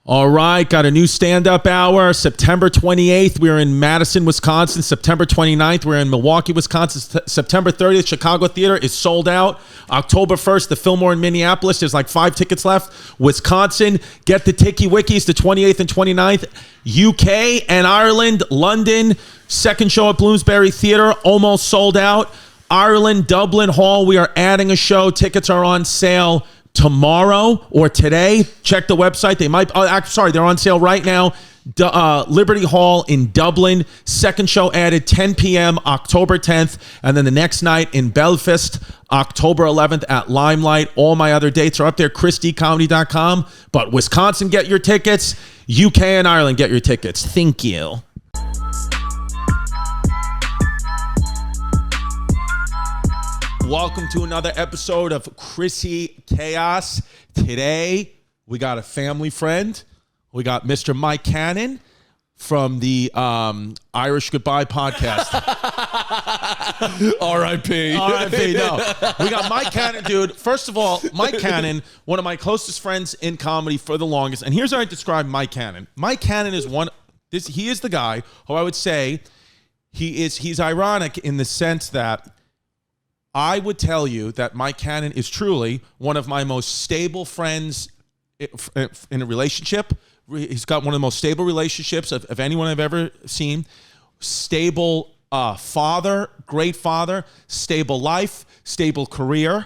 All right, got a new stand-up hour. September 28th, we're in Madison, Wisconsin. September 29th, we're in Milwaukee, Wisconsin. September 30th, Chicago Theater is sold out. October 1st, the Fillmore in Minneapolis. There's like 5 tickets left. Wisconsin, get the Tiki Wikis, the 28th and 29th. UK and Ireland, London. Second show at Bloomsbury Theater, almost sold out. Ireland, Dublin Hall, we are adding a show. Tickets are on sale tomorrow or today. Check the website. They might, they're on sale right now. Liberty Hall in Dublin. Second show added 10 p.m. October 10th. And then the next night in Belfast, October 11th at Limelight. All my other dates are up there, chrisdcomedy.com. But Wisconsin, get your tickets. UK and Ireland, get your tickets. Thank you. Welcome to another episode of Chrissy Chaos. Today, we got a family friend. We got Mr. Mike Cannon from the Irish Goodbye podcast. R.I.P. R.I.P. No. We got Mike Cannon, dude. First of all, Mike Cannon, one of my closest friends in comedy for the longest. And here's how I describe Mike Cannon. Mike Cannon is he is the guy who I would say he's ironic in the sense that I would tell you that Mike Cannon is truly one of my most stable friends in a relationship. He's got one of the most stable relationships of anyone I've ever seen. Stable father, great father, stable life, stable career,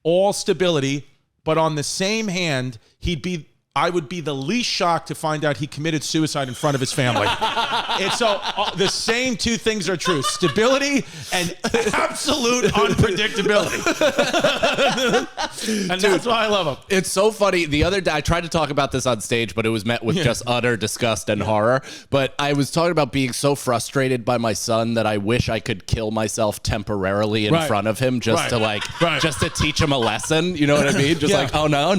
all stability. But on the same hand, I would be the least shocked to find out he committed suicide in front of his family. It's so the same two things are true: stability and absolute unpredictability. And dude, that's why I love him. It's so funny. The other day, I tried to talk about this on stage, but it was met with just utter disgust and horror. But I was talking about being so frustrated by my son that I wish I could kill myself temporarily in front of him just to teach him a lesson. You know what I mean? Just like, oh no.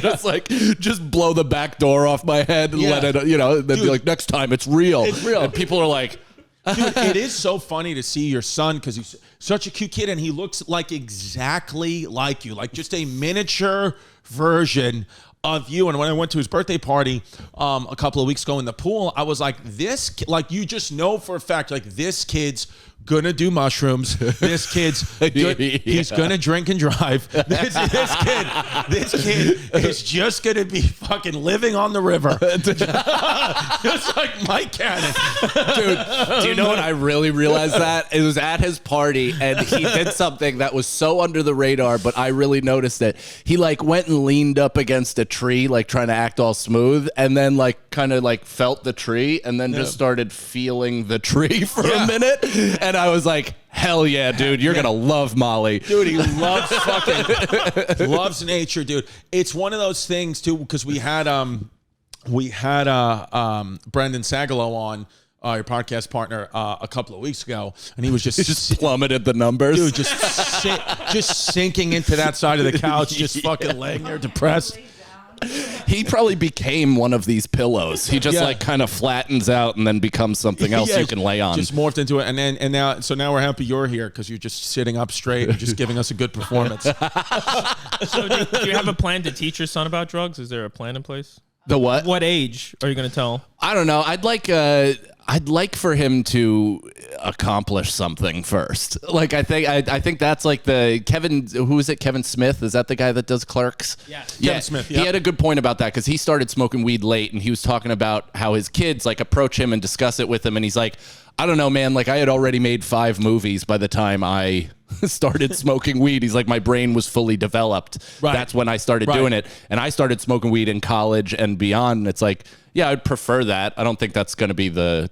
Just like, just blow the back door off my head and let it, then be like, next time it's real. It's real. And people are like, dude, it is so funny to see your son because he's such a cute kid and he looks like exactly like you, like just a miniature version of you. And when I went to his birthday party a couple of weeks ago in the pool, I was like, you just know for a fact, like this kid's gonna do mushrooms. This kid's he's gonna drink and drive. This kid is just gonna be fucking living on the river. Just like Mike Cannon. Dude, do you know what I really realized that? It was at his party and he did something that was so under the radar, but I really noticed it. He like went and leaned up against a tree, like trying to act all smooth, and then like kind of like felt the tree and then just started feeling the tree for a minute. And I was like, hell yeah, dude, you're gonna love Molly. Dude, he loves loves nature, dude. It's one of those things too, because we had Brendan Sagalow on, your podcast partner, a couple of weeks ago, and he was just plummeted the numbers. Dude, just sinking into that side of the couch, just fucking laying there depressed. He probably became one of these pillows. He just like kind of flattens out and then becomes something else you can lay on. Just morphed into it, and now we're happy you're here because you're just sitting up straight and just giving us a good performance. So do you have a plan to teach your son about drugs? Is there a plan in place? The what? What age are you going to tell? I don't know. I'd like for him to accomplish something first. Like I think that's like the Kevin. Who is it? Kevin Smith? Is that the guy that does Clerks? Yes. Yeah. Kevin Smith. He had a good point about that because he started smoking weed late, and he was talking about how his kids like approach him and discuss it with him, and he's like, I don't know, man. Like I had already made 5 movies by the time I started smoking weed. He's like, my brain was fully developed. Right. That's when I started doing it. And I started smoking weed in college and beyond. And it's like, yeah, I'd prefer that. I don't think that's going to be the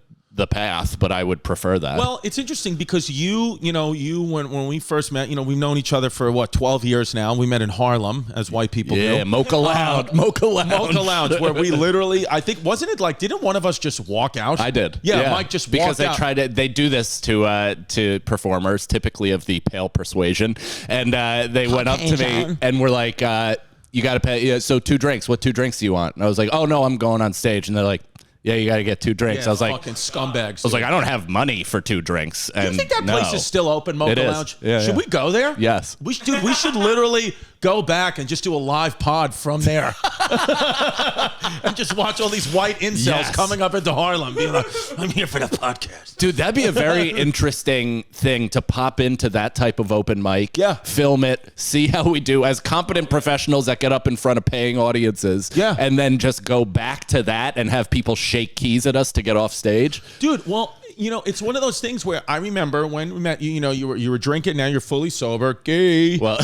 path, but I would prefer that. Well, it's interesting because you when we first met, we've known each other for 12 years now. We met in Harlem, as white people do. Yeah, Mocha Lounge, where we literally, I think, wasn't it like, didn't one of us just walk out? I did. Yeah, Mike just because walked out. They do this to performers, typically of the pale persuasion, and they went up to me and were like, you got to pay. So 2 drinks. What 2 drinks do you want? And I was like, oh no, I'm going on stage. And they're like, Yeah, you got to get 2 drinks. Yeah, I was like, fucking scumbags. I was like, I don't have money for 2 drinks. And do you think that place is still open, Mocha It is. Lounge? Yeah, should yeah. we go there? Yes. We should literally go back and just do a live pod from there. And just watch all these white incels Yes. coming up into Harlem being like, I'm here for the podcast. Dude, that'd be a very interesting thing to pop into that type of open mic. Yeah. Film it, see how we do as competent professionals that get up in front of paying audiences. Yeah. And then just go back to that and have people shake keys at us to get off stage. Dude, well, it's one of those things where I remember when we met you, you were drinking, now you're fully sober. Gay. Well,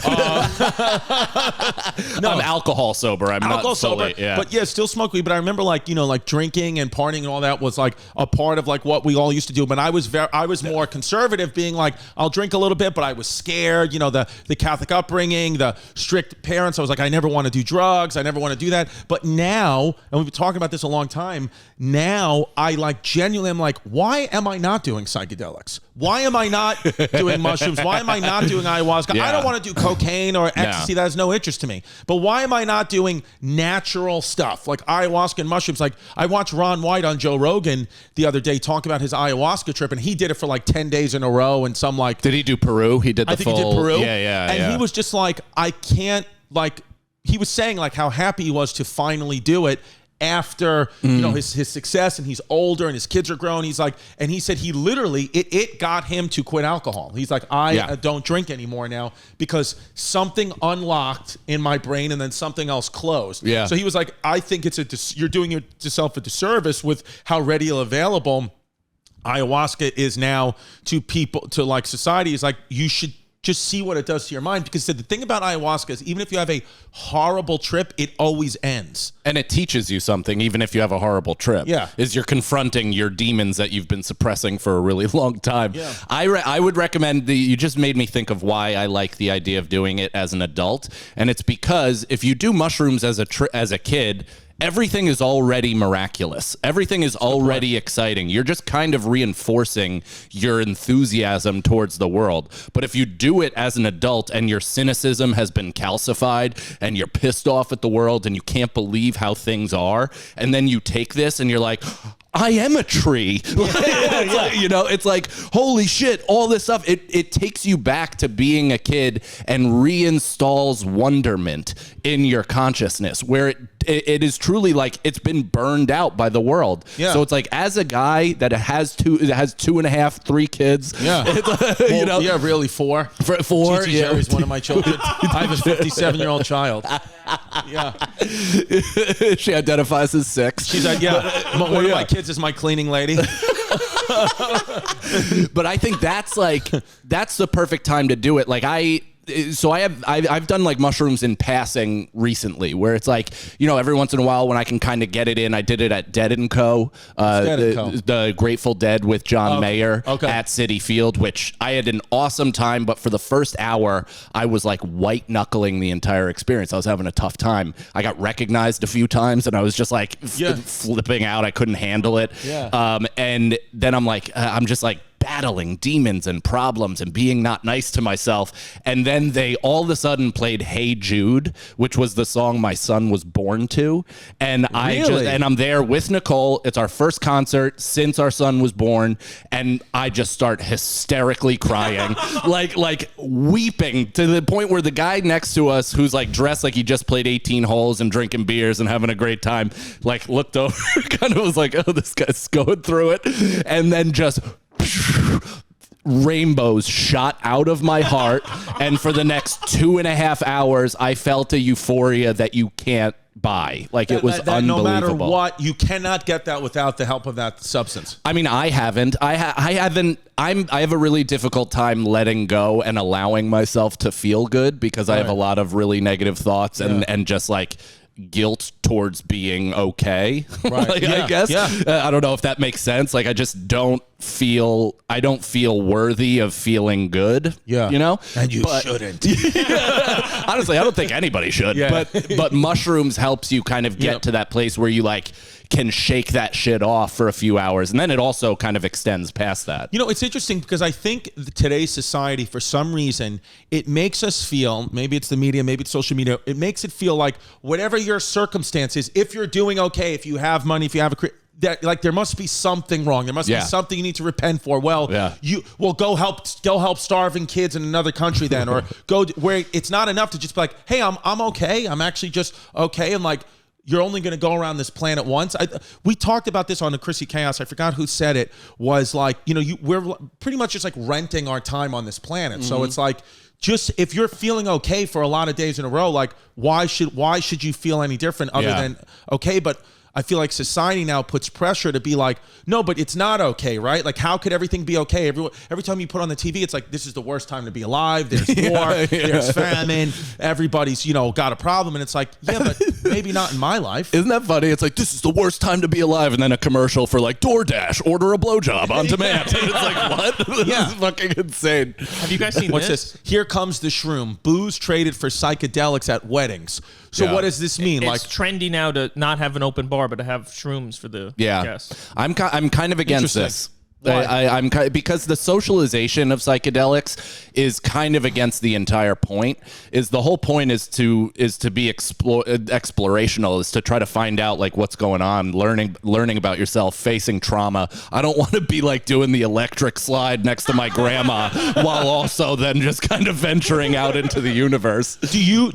no. I'm alcohol sober. I'm Alcohol not fully, sober, yeah. but yeah, still smoke weed. But I remember like drinking and partying and all that was like a part of like what we all used to do. But I was more conservative, being like, I'll drink a little bit, but I was scared. The Catholic upbringing, the strict parents. I was like, I never want to do drugs. I never want to do that. But now, and we've been talking about this a long time. Now I like genuinely am like, why am I not doing psychedelics? Why am I not doing mushrooms? Why am I not doing ayahuasca? Yeah. I don't want to do cocaine or ecstasy. That has no interest to me. But why am I not doing natural stuff like ayahuasca and mushrooms? Like I watched Ron White on Joe Rogan the other day talk about his ayahuasca trip, and he did it for like 10 days in a row, and some like Did he do Peru? He did the I think full. he did Peru. Yeah. And he was just like, I can't like. He was saying like how happy he was to finally do it after his success, and he's older and his kids are grown. He's like, and he said he literally it got him to quit alcohol. He's like, I don't drink anymore now because something unlocked in my brain and then something else closed. Yeah. So he was like, I think you're doing yourself a disservice with how readily available ayahuasca is now to people, to like society. Is like, you should just see what it does to your mind, because the thing about ayahuasca is even if you have a horrible trip, it always ends. And it teaches you something, even if you have a horrible trip. Yeah. Is you're confronting your demons that you've been suppressing for a really long time. Yeah. I would recommend you just made me think of why I like the idea of doing it as an adult. And it's because if you do mushrooms as a kid, everything is already miraculous. Everything is already exciting. You're just kind of reinforcing your enthusiasm towards the world. But if you do it as an adult and your cynicism has been calcified and you're pissed off at the world and you can't believe how things are, and then you take this and you're like, I am a tree. It's like, holy shit, all this stuff. It takes you back to being a kid and reinstalls wonderment in your consciousness, where it is truly like it's been burned out by the world. Yeah. So it's like, as a guy that has 2.5, 3 kids. Yeah. Yeah, really 4. 4. Gigi Jerry's one of my children. I have a 57-year-old child. Yeah. She identifies as 6. She's like, one of my kids is my cleaning lady. But I think that's the perfect time to do it. Like I've done like mushrooms in passing recently, where it's like, every once in a while when I can kind of get it in. I did it at Dead & Co. The Grateful Dead with John Mayer at Citi Field, which I had an awesome time. But for the first hour, I was like white knuckling the entire experience. I was having a tough time. I got recognized a few times and I was just like flipping out. I couldn't handle it. Yeah. And then I'm just like battling demons and problems and being not nice to myself. And then they all of a sudden played Hey Jude, which was the song my son was born to. And I'm there with Nicole. It's our first concert since our son was born. And I just start hysterically crying, like weeping, to the point where the guy next to us, who's like dressed like he just played 18 holes and drinking beers and having a great time, like looked over, kind of was like, oh, this guy's going through it. And then just rainbows shot out of my heart, and for the next 2.5 hours I felt a euphoria that you can't buy. Like it was unbelievable. No matter what, you cannot get that without the help of that substance. I mean, I haven't. I have a really difficult time letting go and allowing myself to feel good, because I have a lot of really negative thoughts and just like guilt towards being okay. Right. I guess. Yeah. I don't know if that makes sense. Like I just don't feel worthy of feeling good. Yeah. And you shouldn't. Honestly, I don't think anybody should. Yeah. But mushrooms helps you kind of get to that place where you like can shake that shit off for a few hours, and then it also kind of extends past that. It's interesting because I think today's society, for some reason, it makes us feel, maybe it's the media, maybe it's social media, it makes it feel like whatever your circumstances, if you're doing okay, if you have money, if you have that like there must be something wrong. There must be something you need to repent for. Well, go help starving kids in another country then, or go where it's not enough to just be like, hey, I'm okay. I'm actually just okay, and like. You're only going to go around this planet once. We talked about this on the Chrissy Chaos. I forgot who said it. Was like, we're pretty much just like renting our time on this planet. So it's like, just if you're feeling okay for a lot of days in a row, like why should you feel any different other than okay? But I feel like society now puts pressure to be like, no, but it's not okay, right? Like, how could everything be okay? Every time you put on the TV, it's like, this is the worst time to be alive. There's war, there's famine. Everybody's, got a problem. And it's like, yeah, but maybe not in my life. Isn't that funny? It's like, this is the worst time to be alive. And then a commercial for like DoorDash, order a blowjob on demand. And it's like, what? This is fucking insane. Have you guys seen What's this? Here comes the shroom. Booze traded for psychedelics at weddings. So what does this mean? It's trendy now to not have an open bar, but to have shrooms for the guests. I'm kind of against this. I'm because the socialization of psychedelics is kind of against the entire point. The whole point is to be explorational, is to try to find out like what's going on, learning about yourself, facing trauma. I don't want to be like doing the electric slide next to my grandma while also then just kind of venturing out into the universe. Do you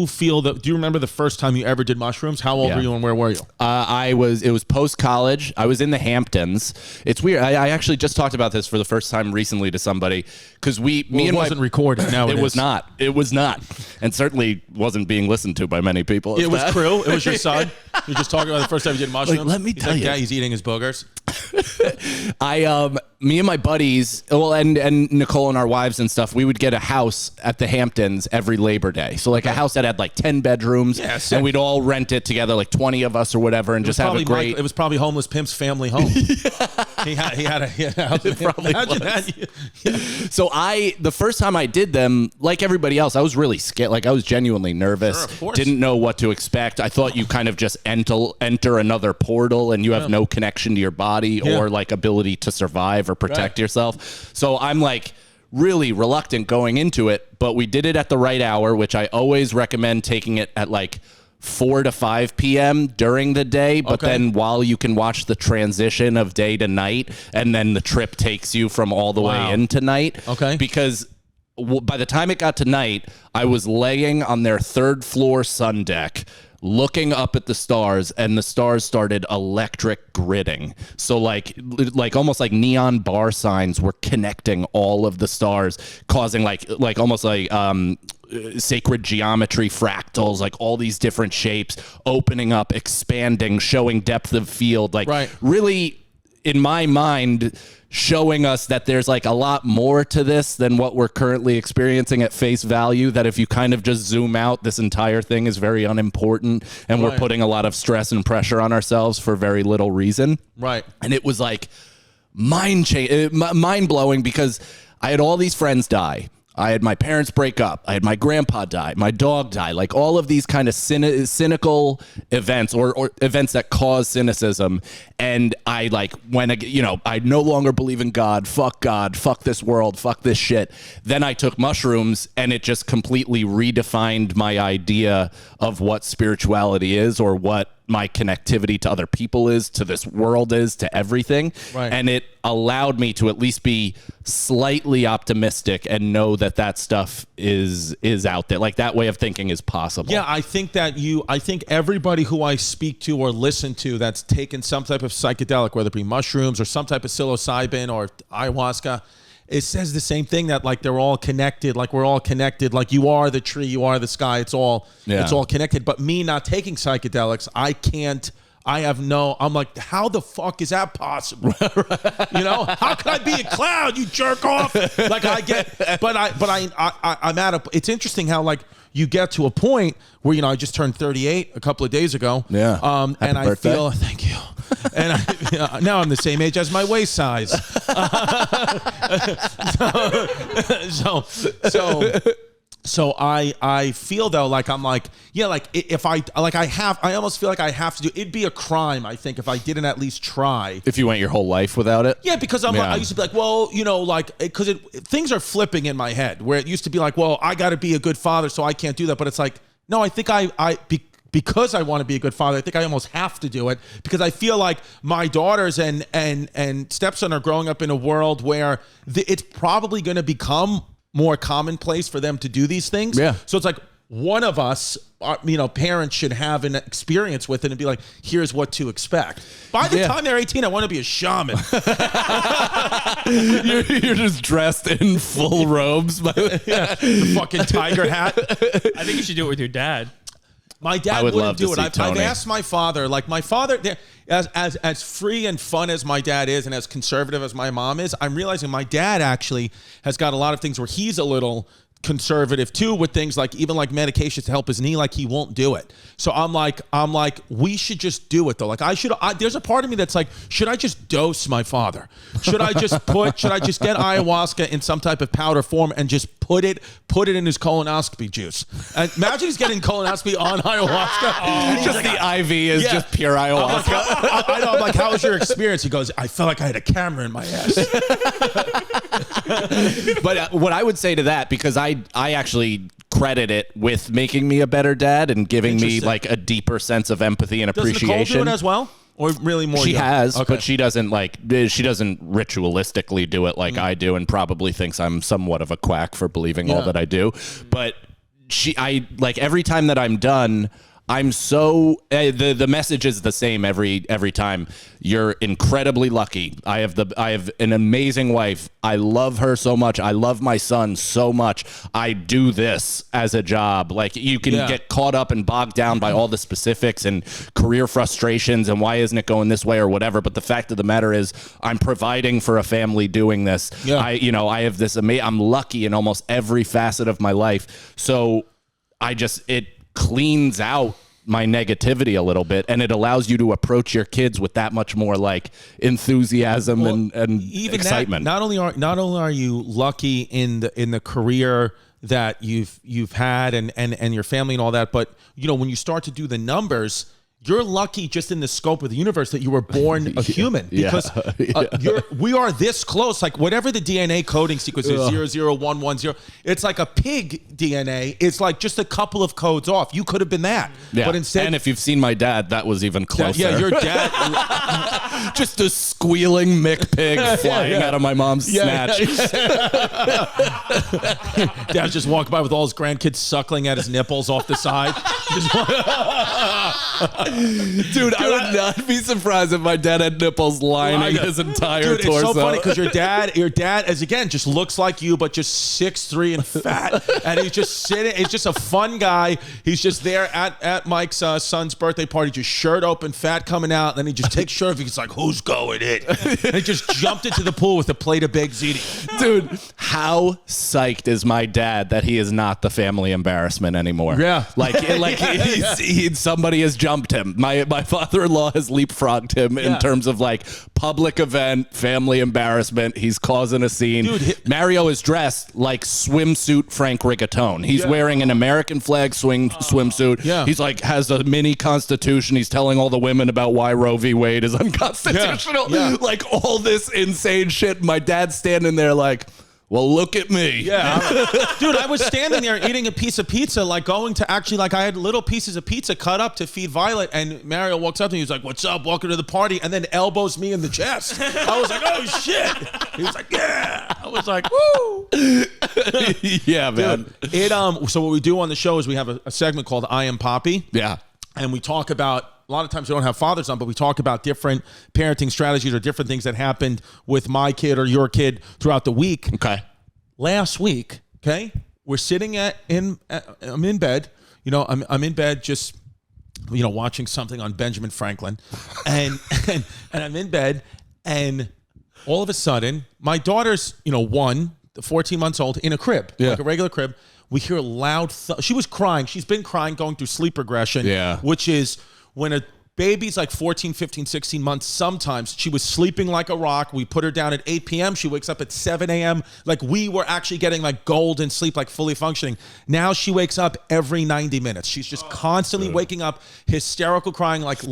feel that? Do you remember the first time you ever did mushrooms? How old were you and where were you? It was post college. I was in the Hamptons. It's weird. I actually just talked about this for the first time recently to somebody because it wasn't recorded. Now it was not. It was not, and certainly wasn't being listened to by many people. It was Crew. It was your son. You're just talking about the first time you did mushrooms. Like, let me tell you, yeah, he's eating his boogers. Me and my buddies, and Nicole and our wives and stuff, we would get a house at the Hamptons every Labor Day. So like a house that had like 10 bedrooms, and we'd all rent it together, like 20 of us or whatever, and just have a great. It was probably Homeless Pimp's family home. He had a house. Imagine that. So the first time I did them, like everybody else, I was really scared. Like I was genuinely nervous. Sure, of course. Didn't know what to expect. I thought you kind of just enter another portal and you have no connection to your body or like ability to survive or protect yourself. So I'm like really reluctant going into it, but we did it at the right hour, which I always recommend taking it at like 4 to 5 p.m. during the day, but then while you can watch the transition of day to night, and then the trip takes you from all the way into night. Okay. Because by the time it got to night, I was laying on their 3rd floor sun deck, looking up at the stars, and the stars started electric gridding. So like almost like neon bar signs were connecting all of the stars, causing like almost like sacred geometry fractals, like all these different shapes opening up, expanding, showing depth of field, like really in my mind showing us that there's like a lot more to this than what we're currently experiencing at face value, that if you kind of just zoom out, this entire thing is very unimportant and we're putting a lot of stress and pressure on ourselves for very little reason. Right. And it was like mind-blowing because I had all these friends die. I had my parents break up. I had my grandpa die. My dog die. Like all of these kind of cynical events or events that cause cynicism. And I like when I no longer believe in God. Fuck this world. Fuck this shit. Then I took mushrooms and it just completely redefined my idea of what spirituality is or what my connectivity to other people is, to this world is, to everything. Right. And it allowed me to at least be slightly optimistic and know that stuff is out there. Like that way of thinking is possible. Yeah, I think everybody who I speak to or listen to that's taken some type of psychedelic, whether it be mushrooms or some type of psilocybin or ayahuasca, it says the same thing, that like they're all connected, like we're all connected, like you are the tree, you are the sky, it's all connected. But me not taking psychedelics, I'm like, how the fuck is that possible? How could I be a cloud, you jerk off? Like I'm at it's interesting how like you get to a point where, I just turned 38 a couple of days ago. Yeah. And I feel, thank you. And now I'm the same age as my waist size. So I feel though, like I'm like, yeah, like if I almost feel like I have to do, it'd be a crime, I think, if I didn't at least try. If you went your whole life without it? Yeah, because I used to be like, well, because things are flipping in my head, where it used to be like, well, I got to be a good father, so I can't do that. But it's like, no, I think because I want to be a good father. I think I almost have to do it because I feel like my daughters and stepson are growing up in a world where it's probably going to become more commonplace for them to do these things. Yeah. So it's like one of us, parents should have an experience with it and be like, here's what to expect. By the time they're 18, I want to be a shaman. You're just dressed in full robes. The fucking tiger hat. I think you should do it with your dad. My dad would wouldn't love to do it. see I've Tony. asked my father. Like my father, as free and fun as my dad is, and as conservative as my mom is, I'm realizing my dad actually has got a lot of things where he's a little conservative too, with things like even like medications to help his knee. Like he won't do it. So I'm like, we should just do it though. Like there's a part of me that's like, should I just dose my father? Should I just get ayahuasca in some type of powder form and just put it in his colonoscopy juice? And imagine he's getting colonoscopy on ayahuasca. Just the IV is just pure ayahuasca. I know. I'm like, how was your experience? He goes, I felt like I had a camera in my ass. But what I would say to that, because I actually credit it with making me a better dad and giving me like a deeper sense of empathy and appreciation. Does Nicole do it as well? Or really more? She has, okay. but she doesn't ritualistically do it like I do, and probably thinks I'm somewhat of a quack for believing all that I do. But I every time that I'm done, I'm so the message is the same every time. You're incredibly lucky. I have an amazing wife. I love her so much. I love my son so much. I do this as a job. Like you can get caught up and bogged down by all the specifics and career frustrations and why isn't it going this way or whatever. But the fact of the matter is, I'm providing for a family doing this. Yeah. I have this I'm lucky in almost every facet of my life. So it cleans out my negativity a little bit, and it allows you to approach your kids with that much more like enthusiasm and even excitement. Not only are you lucky in the career that you've had and your family and all that, but when you start to do the numbers, you're lucky just in the scope of the universe that you were born a human, because we are this close. Like whatever the DNA coding sequence is, 00110, it's like a pig DNA. It's like just a couple of codes off. You could have been that. Yeah. But instead, and if you've seen my dad, that was even closer. Yeah, your dad. Just a squealing Mick pig flying out of my mom's snatch. Dad's just walking by with all his grandkids suckling at his nipples off the side. Dude, I would not be surprised if my dad had nipples lining his entire torso. It's so funny because your dad is again just looks like you, but just 6'3" and fat, and he's just sitting. He's just a fun guy. He's just there at Mike's son's birthday party, just shirt open, fat coming out. And then he just takes shirt off. He's like, "Who's going in?" And he just jumped into the pool with a plate of baked ziti. Dude, how psyched is my dad that he is not the family embarrassment anymore? Yeah, somebody has jumped him. My father-in-law has leapfrogged him in terms of like public event, family embarrassment. He's causing a scene. Dude, Mario is dressed like swimsuit Frank Rigatone. He's wearing an American flag swimsuit. Yeah. He's like has a mini constitution. He's telling all the women about why Roe v. Wade is unconstitutional. Yeah. Like all this insane shit. My dad's standing there like, well, look at me. Yeah. Dude, I was standing there eating a piece of pizza, like going to actually, like I had little pieces of pizza cut up to feed Violet, and Mario walks up to me, he's like, "What's up? Welcome to the party," and then elbows me in the chest. I was like, "Oh shit." He was like, "Yeah." I was like, "Woo." Yeah, man. Dude, so what we do on the show is we have a segment called I Am Poppy. Yeah. And we talk about, a lot of times we don't have fathers on, but we talk about different parenting strategies or different things that happened with my kid or your kid throughout the week. Okay. Last week, okay, we're sitting I'm in bed. I'm in bed just, watching something on Benjamin Franklin. And I'm in bed, and all of a sudden, my daughter's, 14 months old, in a crib, like a regular crib. We hear a loud she was crying. She's been crying, going through sleep regression, which is when a baby's like 14, 15, 16 months. Sometimes she was sleeping like a rock. We put her down at 8 p.m. She wakes up at 7 a.m. Like we were actually getting like golden sleep, like fully functioning. Now she wakes up every 90 minutes. She's just constantly waking up, hysterical crying. Like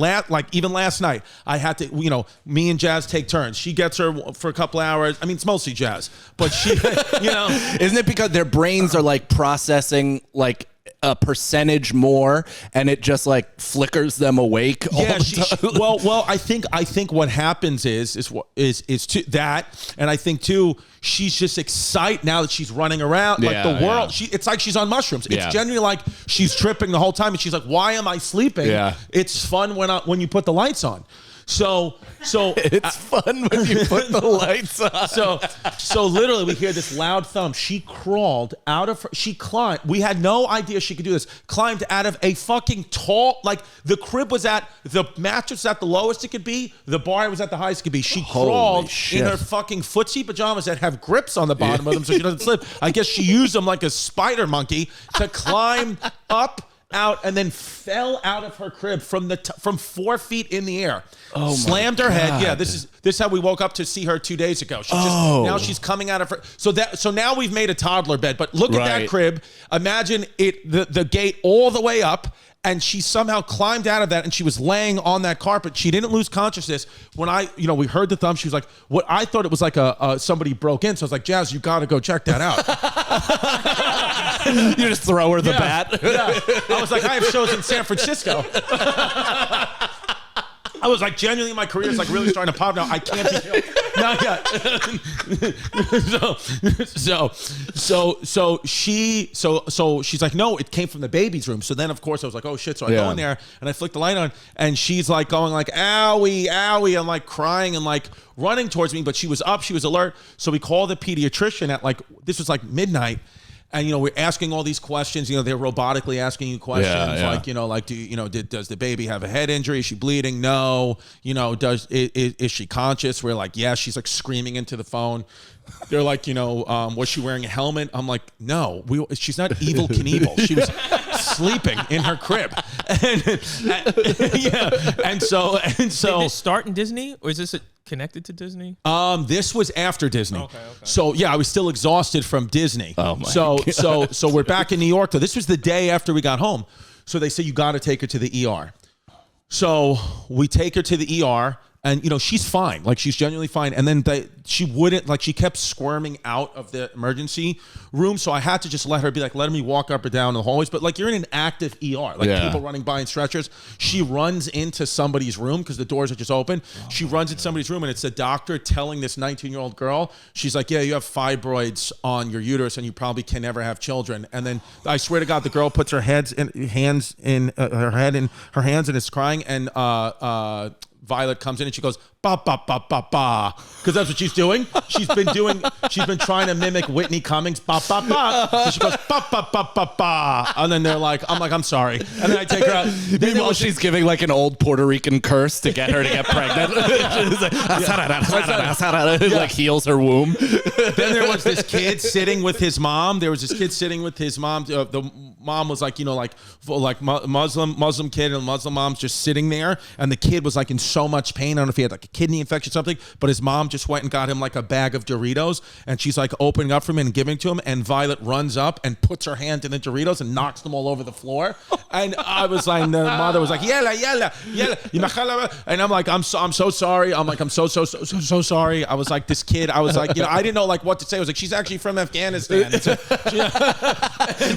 even last night, I had to, me and Jazz take turns. She gets her for a couple hours. I mean, it's mostly Jazz, but she, Isn't it because their brains are like processing like a percentage more, and it just like flickers them awake. Yeah, well, I think what happens is to that, and I think too, she's just excited now that she's running around like the world. It's like she's on mushrooms. It's genuinely like she's tripping the whole time, and she's like, "Why am I sleeping?" Yeah, it's fun when you put the lights on. So it's fun when you put the lights on. So literally we hear this loud thump. She crawled out of she climbed. We had no idea she could do this. Climbed out of a fucking tall, like the crib was at, the mattress at the lowest it could be. The bar was at the highest it could be. She crawled in her fucking footsie pajamas that have grips on the bottom of them so she doesn't slip. I guess she used them like a spider monkey to climb up, out, and then fell out of her crib from 4 feet in the air. Slammed her head. Yeah, this is how we woke up to see her 2 days ago. Now she's coming out of her. So now we've made a toddler bed. But look at that crib. Imagine the gate all the way up, and she somehow climbed out of that, and she was laying on that carpet. She didn't lose consciousness. When we heard the thump, she was like, "What?" I thought it was like somebody broke in. So I was like, "Jazz, you got to go check that out." You just throw her the bat. Yeah. I was like, I have shows in San Francisco. I was like, genuinely, my career is like really starting to pop now. I can't be killed. Not yet. So she's like, no, it came from the baby's room. So then, of course, I was like, oh shit. So I go in there and I flick the light on, and she's like going like, owie, owie. I'm like crying and like running towards me, but she was up, she was alert. So we call the pediatrician at like, this was like midnight. And, we're asking all these questions, they're robotically asking you questions like, does the baby have a head injury? Is she bleeding? No. Is she conscious? We're like, yeah, she's like screaming into the phone. They're like, was she wearing a helmet? I'm like, no, she's not Evel Knievel. She was sleeping in her crib. And so. Did this start in Disney, or is this connected to Disney? This was after Disney. Okay. So yeah, I was still exhausted from Disney. Oh my God. So we're back in New York though. This was the day after we got home. So they say you got to take her to the ER. So we take her to the ER. And, she's fine. Like, she's genuinely fine. And then she wouldn't, like, she kept squirming out of the emergency room. So I had to just let her be like, letting me walk up or down the hallways. But, like, you're in an active ER. Like, people running by in stretchers. She runs into somebody's room because the doors are just open. She runs into somebody's room, and it's a doctor telling this 19-year-old girl, she's like, yeah, you have fibroids on your uterus, and you probably can never have children. And then, I swear to God, the girl puts her hands in her hands and is crying. And, Violet comes in and she goes, ba, ba, ba, ba, ba. Because that's what she's doing. She's been trying to mimic Whitney Cummings, ba, ba, ba. So she goes, ba, ba, ba, ba, ba. And then I'm sorry. And then I take her out. Meanwhile, she's giving like an old Puerto Rican curse to get her to get pregnant. Like heals her womb. Then there was this kid sitting with his mom. The mom was like, like Muslim kid, and Muslim mom's just sitting there. And the kid was like in so much pain. I don't know if he had like a kidney infection or something, but his mom just went and got him like a bag of Doritos, and she's like opening up for him and giving to him, and Violet runs up and puts her hand in the Doritos and knocks them all over the floor. And I was like, the mother was like, yella. And I'm like, I'm so sorry. I'm like, I'm so sorry. I was like, this kid, I was like, I didn't know like what to say. I was like, she's actually from Afghanistan.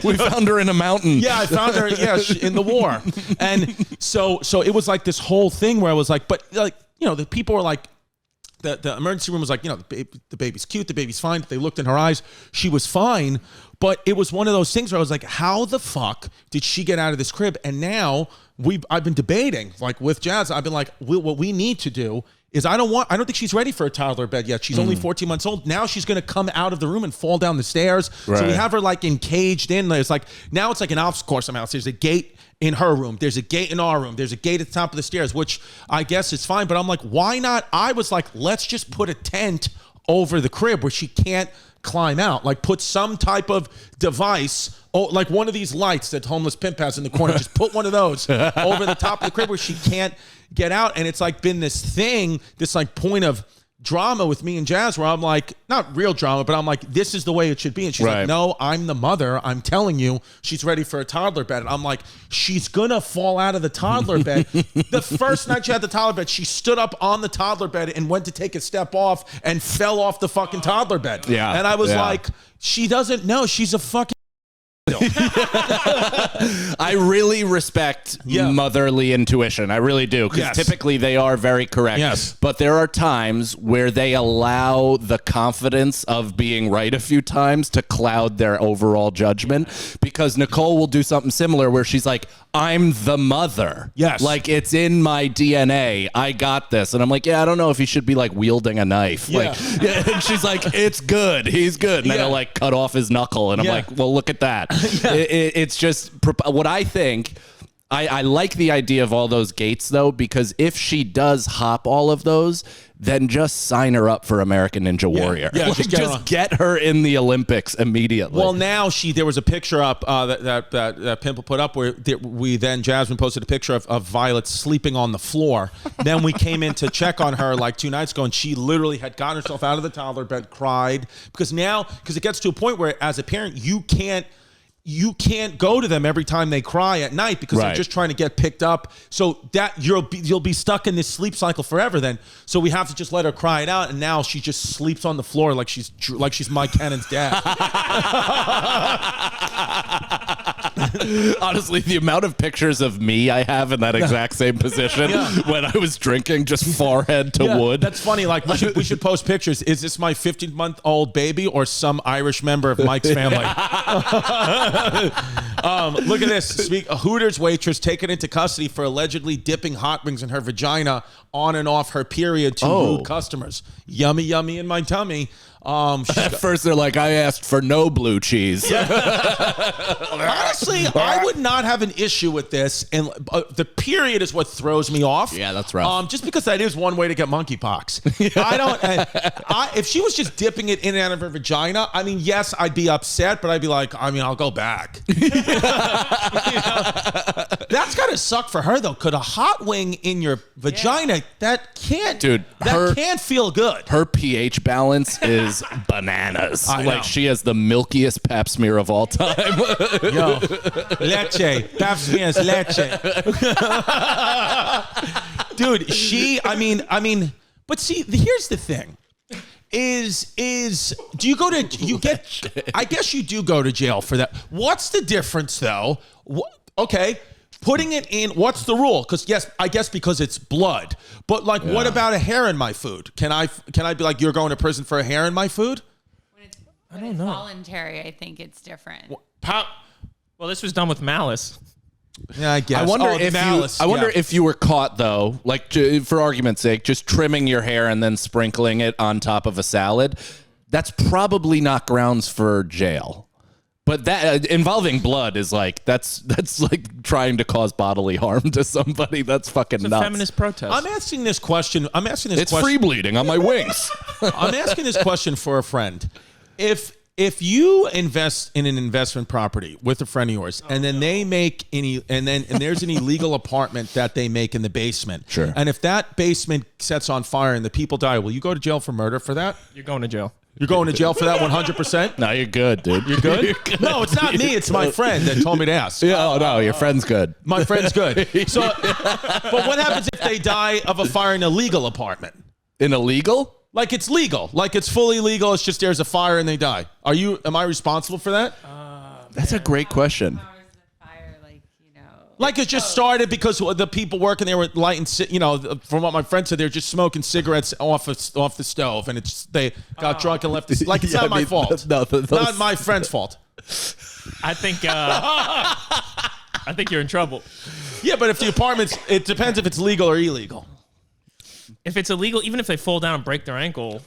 We found her in a mountain. Yeah, I found her, in the war. And so it was like this whole thing where I was like, but like, the people were like, the emergency room was like, the baby's cute, the baby's fine. They looked in her eyes, she was fine. But it was one of those things where I was like, how the fuck did she get out of this crib? And now I've been debating, like with Jazz, I've been like, what we need to do is I don't think she's ready for a toddler bed yet. She's only 14 months old. Now she's going to come out of the room and fall down the stairs. Right. So we have her like encaged in. There's like, now it's like an obstacle course somehow. There's a gate in her room. There's a gate in our room. There's a gate at the top of the stairs, which I guess is fine. But I'm like, why not? I was like, let's just put a tent over the crib where she can't climb out. Like put some type of device, like one of these lights that homeless pimp has in the corner. Just put one of those over the top of the crib where she can't get out. And it's like been this thing, this like point of drama with me and Jazz where I'm like, not real drama, but I'm like, this is the way it should be. And she's like, no, I'm the mother. I'm telling you, she's ready for a toddler bed. And I'm like, she's gonna fall out of the toddler bed. The first night she had the toddler bed, she stood up on the toddler bed and went to take a step off and fell off the fucking toddler bed. Yeah. And I was like, she doesn't know. She's a fucking too. I really respect motherly intuition. I really do, because typically they are very correct. Yes. But there are times where they allow the confidence of being right a few times to cloud their overall judgment, because Nicole will do something similar where she's like, I'm the mother. Yes. Like, it's in my DNA. I got this. And I'm like, yeah, I don't know if he should be like wielding a knife. Yeah. Like, and she's like, it's good. He's good. And then I'll like cut off his knuckle. And I'm like, well, look at that. It's just what I think. I like the idea of all those gates, though, because if she does hop all of those, then just sign her up for American Ninja Warrior. Yeah, like, just get her in the Olympics immediately. Well, now there was a picture up that Pimple put up where Jasmine posted a picture of Violet sleeping on the floor. Then we came in to check on her like 2 nights ago, and she literally had gotten herself out of the toddler bed, cried, because it gets to a point where as a parent you can't go to them every time they cry at night, because they're just trying to get picked up. So that you'll be stuck in this sleep cycle forever then. So we have to just let her cry it out, and now she just sleeps on the floor like she's Mike Cannon's dad. Honestly, the amount of pictures of me I have in that exact same position when I was drinking, just forehead to wood. That's funny. Like, we should post pictures. Is this my 15-month-old baby or some Irish member of Mike's family? Look at this. A Hooters waitress taken into custody for allegedly dipping hot wings in her vagina on and off her period to rude customers. Yummy, yummy in my tummy. At first, they're like, I asked for no blue cheese. Honestly, I would not have an issue with this, and the period is what throws me off. Yeah, that's rough. Just because that is one way to get monkeypox. I don't. If she was just dipping it in and out of her vagina, I mean, yes, I'd be upset, but I'd be like, I'll go back. That's gotta suck for her though. Could a hot wing in your vagina? That can't, dude. That can't feel good. Her pH balance is bananas. Like, she has the milkiest pap smear of all time. Yo, leche, pap smear is leche. Dude, but see, here's the thing. Do you go to, I guess you do go to jail for that. What's the difference though? Okay, putting it in, what's the rule? Because I guess because it's blood. But like, what about a hair in my food? Can I be like, you're going to prison for a hair in my food? When it's voluntary, I think it's different. Well, this was done with malice. Yeah, I guess. I wonder if you were caught though, like, for argument's sake, just trimming your hair and then sprinkling it on top of a salad. That's probably not grounds for jail. But that involving blood is like, that's like trying to cause bodily harm to somebody. That's fucking It's a nuts. feminist protest. I'm asking this question. It's free bleeding on my wings. I'm asking this question for a friend. If you invest in an investment property with a friend of yours, and then they make and there's an illegal apartment that they make in the basement. Sure. And if that basement sets on fire and the people die, will you go to jail for murder for that? You're going to jail. You're going to jail for that 100%? No, you're good, dude. You're good? No, it's not me. It's my friend that told me to ask. Yeah, oh, no, your friend's good. My friend's good. So, but what happens if they die of a fire in a legal apartment? In illegal? Like, it's legal. Like, it's fully legal. It's just there's a fire and they die. Am I responsible for that? That's a great question. Like, it just started because the people working there were lighting, from what my friend said, they're just smoking cigarettes off the stove, and they got drunk and left. Like, it's not my fault. Not my friend's fault. I think you're in trouble. Yeah, but if the apartment's, it depends if it's legal or illegal. If it's illegal, even if they fall down and break their ankle.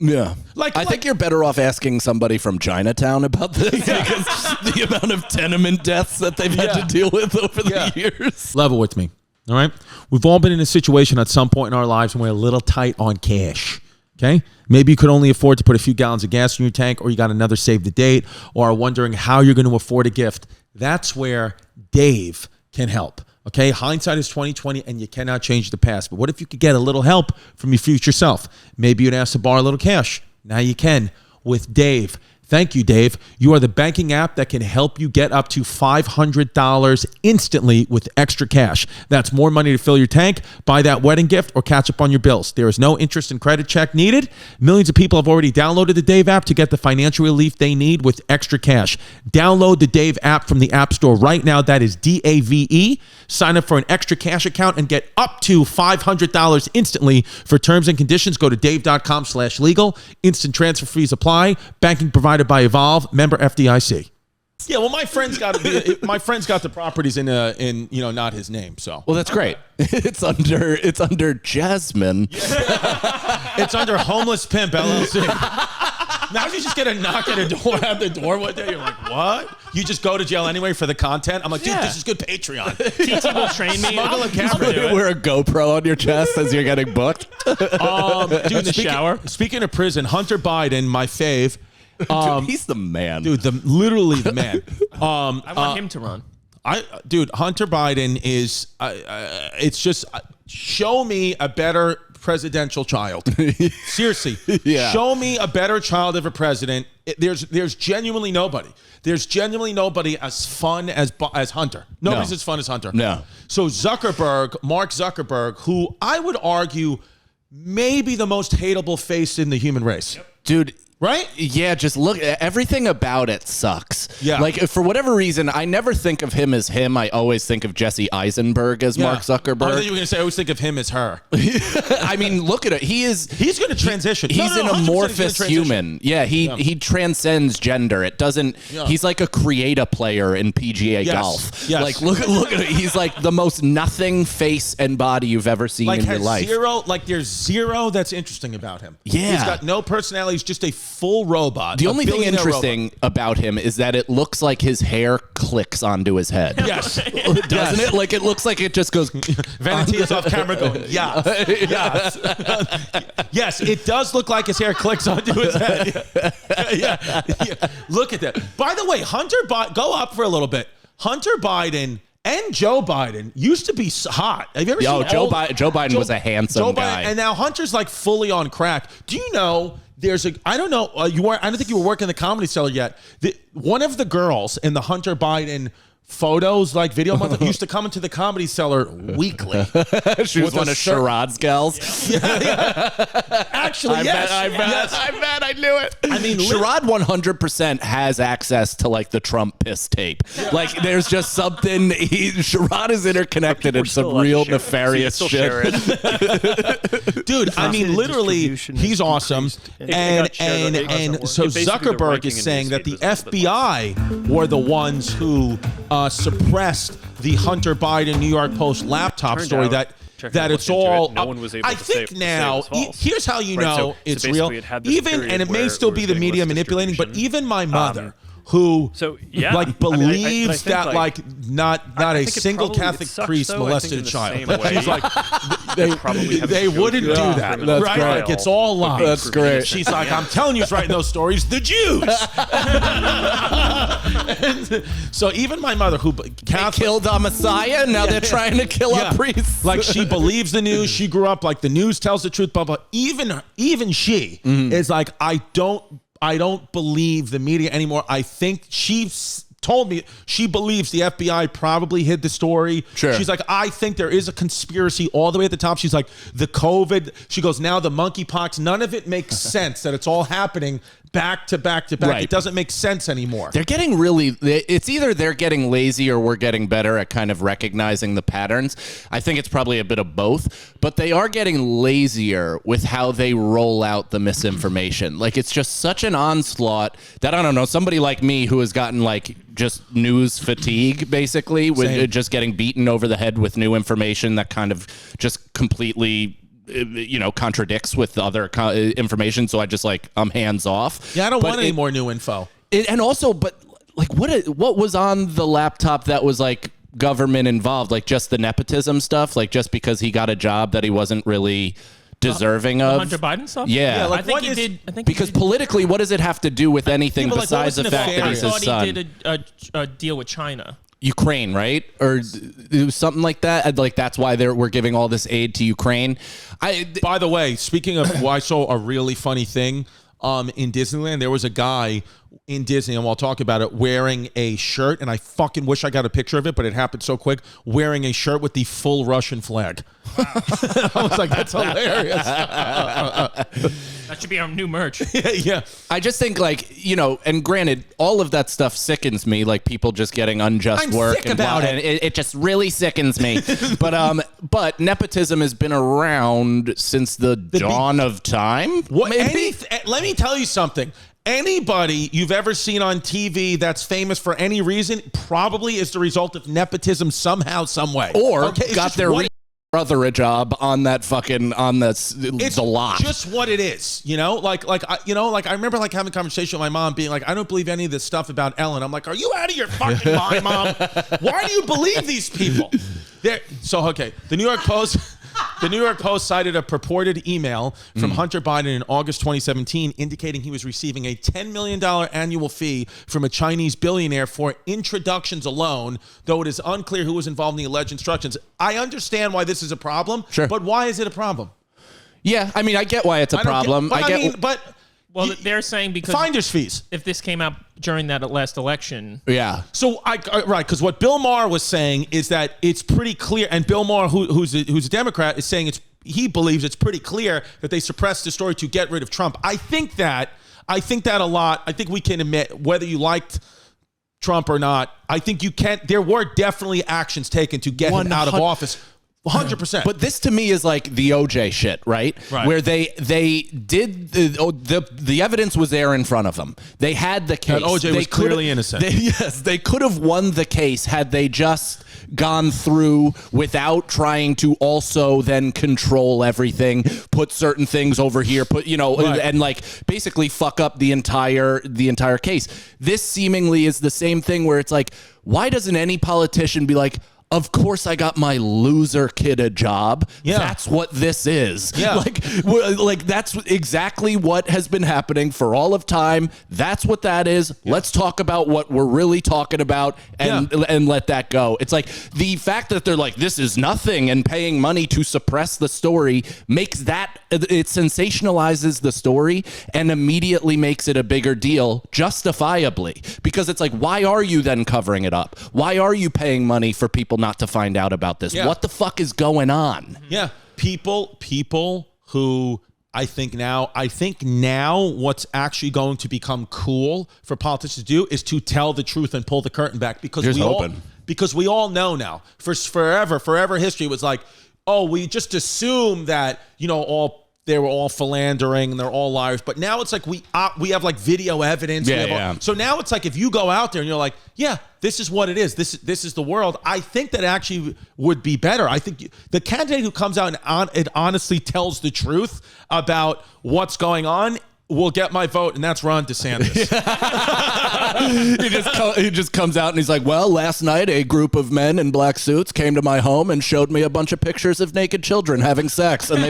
Yeah. I think you're better off asking somebody from Chinatown about this because the amount of tenement deaths that they've had to deal with over the years. Level with me, all right? We've all been in a situation at some point in our lives when we're a little tight on cash, okay? Maybe you could only afford to put a few gallons of gas in your tank, or you got another save the date, or are wondering how you're going to afford a gift. That's where Dave can help. Okay, hindsight is 20/20, and you cannot change the past. But what if you could get a little help from your future self? Maybe you'd ask to borrow a little cash. Now you can with Dave. Thank you, Dave. You are the banking app that can help you get up to $500 instantly with extra cash. That's more money to fill your tank, buy that wedding gift, or catch up on your bills. There is no interest and credit check needed. Millions of people have already downloaded the Dave app to get the financial relief they need with extra cash. Download the Dave app from the App Store right now. That is DAVE. Sign up for an extra cash account and get up to $500 instantly. For terms and conditions, go to dave.com/legal. Instant transfer fees apply. Banking provided by Evolve. Member FDIC. Yeah, well, my friend's got the properties in not his name. So well, that's great. It's under Jasmine. It's under Homeless Pimp LLC. Now you just get a knock at the door one day. You're like, what? You just go to jail anyway for the content. I'm like, dude, this is good Patreon. TT will train me. Smuggle a camera. Wear a GoPro on your chest as you're getting booked. Dude, shower. Speaking of prison, Hunter Biden, my fave. Dude, he's the man. Dude, literally the man. I want him to run. Hunter Biden is. It's just show me a better presidential child. Seriously, show me a better child of a president. There's genuinely nobody. There's genuinely nobody as fun as Hunter. Nobody's as fun as Hunter. No. So Mark Zuckerberg, who I would argue maybe the most hateable face in the human race. Dude. Right? Yeah, just look. Everything about it sucks. Yeah. Like, for whatever reason, I never think of him as him. I always think of Jesse Eisenberg as Mark Zuckerberg. I thought you were going to say I always think of him as her. I mean, look at it. He's going to transition. He's an amorphous human. Yeah, he transcends gender. It doesn't. Yeah. He's like a creator player in PGA golf. Yes. Like, look at it. He's like the most nothing face and body you've ever seen in your life. There's zero that's interesting about him. Yeah. He's got no personality. He's just a full robot. The only thing interesting about him is that it looks like his hair clicks onto his head. Yes. Doesn't it? Like, it looks like it just goes. Vanity is off camera going, yes. Yes, it does look like his hair clicks onto his head. Yeah. Look at that. By the way, go up for a little bit. Hunter Biden and Joe Biden used to be hot. Have you ever seen Joe Biden was a handsome guy. And now Hunter's like fully on crack. Do you know I don't know, I don't think you were working the Comedy Cellar yet. One of the girls in the Hunter Biden photos, like video month, used to come into the Comedy Cellar weekly. She was one of Sharad's gals. Actually, yes. I bet. I knew it. I mean, Sharad 100% has access to like the Trump piss tape. Like, there's just something. Sharad is interconnected in some real nefarious shit. Dude, I mean, literally, he's awesome. And so Zuckerberg is saying that the FBI were the ones who suppressed the Hunter Biden New York Post laptop story that it's all. No one was able I to think say now, here's how you know it's real. And it may still be the media manipulating, but even my mother, who believes that not a single Catholic priest molested a child. She's like, they wouldn't do that. That's right? great. Like, it's all lies. That's great. She's like, I'm telling you, who's writing those stories? The Jews. So even my mother, who they killed our Messiah, now they're trying to kill our priests. Like, she believes the news. She grew up like the news tells the truth. Blah blah. Even she is like, I don't believe the media anymore. I think she's told me she believes the FBI probably hid the story. Sure. She's like, I think there is a conspiracy all the way at the top. She's like, the COVID. She goes, now the monkeypox. None of it makes sense that it's all happening back to back to back. Right. It doesn't make sense anymore. They're getting it's either they're getting lazy or we're getting better at kind of recognizing the patterns. I think it's probably a bit of both, but they are getting lazier with how they roll out the misinformation. Like, it's just such an onslaught that, I don't know, somebody like me who has gotten like just news fatigue, basically, with just getting beaten over the head with new information that kind of just completely contradicts with the other information. So I just I'm hands off. Yeah, I don't want any more new info. And also, but like, what was on the laptop that was like government involved? Like, just the nepotism stuff? Like, just because he got a job that he wasn't really deserving of? Hunter Biden stuff? Yeah. I think he did. Because politically, what does it have to do with anything besides the fact that he's his son? I thought he did a deal with China. Ukraine, right? Or it was something like that. Like, that's why we're giving all this aid to Ukraine. By the way, speaking of, I saw a really funny thing in Disneyland. There was a guy in Disney, and we'll talk about it, wearing a shirt, and I fucking wish I got a picture of it, but it happened so quick, wearing a shirt with the full Russian flag. Wow. I was like, that's hilarious. That should be our new merch. Yeah. I just think, like, you know, and granted, all of that stuff sickens me, like people just getting unjust work. Sick about it. It just really sickens me. But nepotism has been around since the dawn of time. Let me tell you something. Anybody you've ever seen on TV that's famous for any reason probably is the result of nepotism somehow, some way. Or got their brother a job on that fucking the lot. Just what it is, you know. Like I remember like having a conversation with my mom, being like, I don't believe any of this stuff about Ellen. I'm like, are you out of your fucking mind, Mom? Why do you believe these people? The New York Post. The New York Post cited a purported email from Hunter Biden in August 2017 indicating he was receiving a $10 million annual fee from a Chinese billionaire for introductions alone, though it is unclear who was involved in the alleged instructions. I understand why this is a problem, but why is it a problem? Yeah, I mean, I get why it's a problem. Well, they're saying because finder's fees. If this came out during that last election. Yeah. So right, because what Bill Maher was saying is that it's pretty clear, and Bill Maher, who's a Democrat, is saying he believes it's pretty clear that they suppressed the story to get rid of Trump. I think that a lot. I think we can admit, whether you liked Trump or not, I think you can. There were definitely actions taken to get him out of office. 100%. But this to me is like the OJ shit, right? Where they did the evidence was there in front of them. They had the case. And OJ was clearly innocent. They could have won the case had they just gone through without trying to also then control everything, put certain things over here, and like basically fuck up the entire case. This seemingly is the same thing where it's like, why doesn't any politician be like, of course I got my loser kid a job. Yeah. That's what this is. Yeah. Like that's exactly what has been happening for all of time. That's what that is. Yeah. Let's talk about what we're really talking about and let that go. It's like the fact that they're like, this is nothing and paying money to suppress the story makes that, it sensationalizes the story and immediately makes it a bigger deal, justifiably. Because it's like, why are you then covering it up? Why are you paying money for people not to find out about this? Yeah. What the fuck is going on? Yeah. People who I think now what's actually going to become cool for politicians to do is to tell the truth and pull the curtain back, because we all know now. For forever history was like, oh, we just assume that, they were all philandering and they're all liars. But now it's like we have like video evidence. So now it's like if you go out there and you're like, yeah, this is what it is. This is the world. I think that actually would be better. I think the candidate who comes out and honestly tells the truth about what's going on will get my vote, and that's Ron DeSantis. He just comes out and he's like, well, last night a group of men in black suits came to my home and showed me a bunch of pictures of naked children having sex, and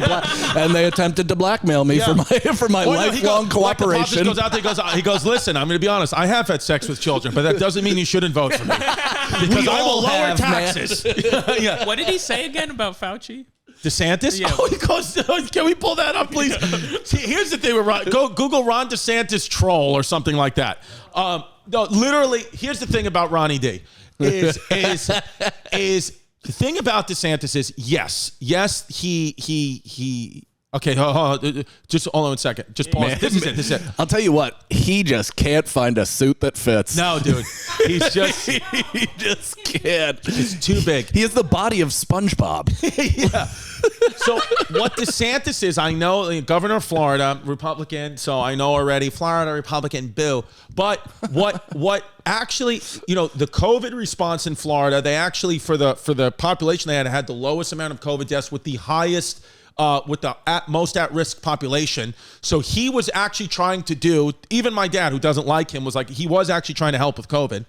they attempted to blackmail me for my lifelong cooperation. Goes out there, he goes, listen, I'm going to be honest, I have had sex with children, but that doesn't mean you shouldn't vote for me. Because I will lower taxes. Yeah. What did he say again about Fauci? DeSantis? Yeah. Oh, he goes, can we pull that up, please? See, here's the thing with Ron. Go Google Ron DeSantis troll or something like that. No, literally, here's the thing about Ronnie D. Is the thing about DeSantis is, yes, he okay, just hold on a second. Just pause. This is it. I'll tell you what, he just can't find a suit that fits. No, dude. He just can't. It's too big. He has the body of SpongeBob. Yeah. So what DeSantis is, I know, governor of Florida, Republican, so I know already, Florida Republican, boo. But what actually, the COVID response in Florida, they actually, for the population they had the lowest amount of COVID deaths with the highest, with the most at-risk population. So he was actually trying to do, even my dad, who doesn't like him, was like, he was actually trying to help with COVID.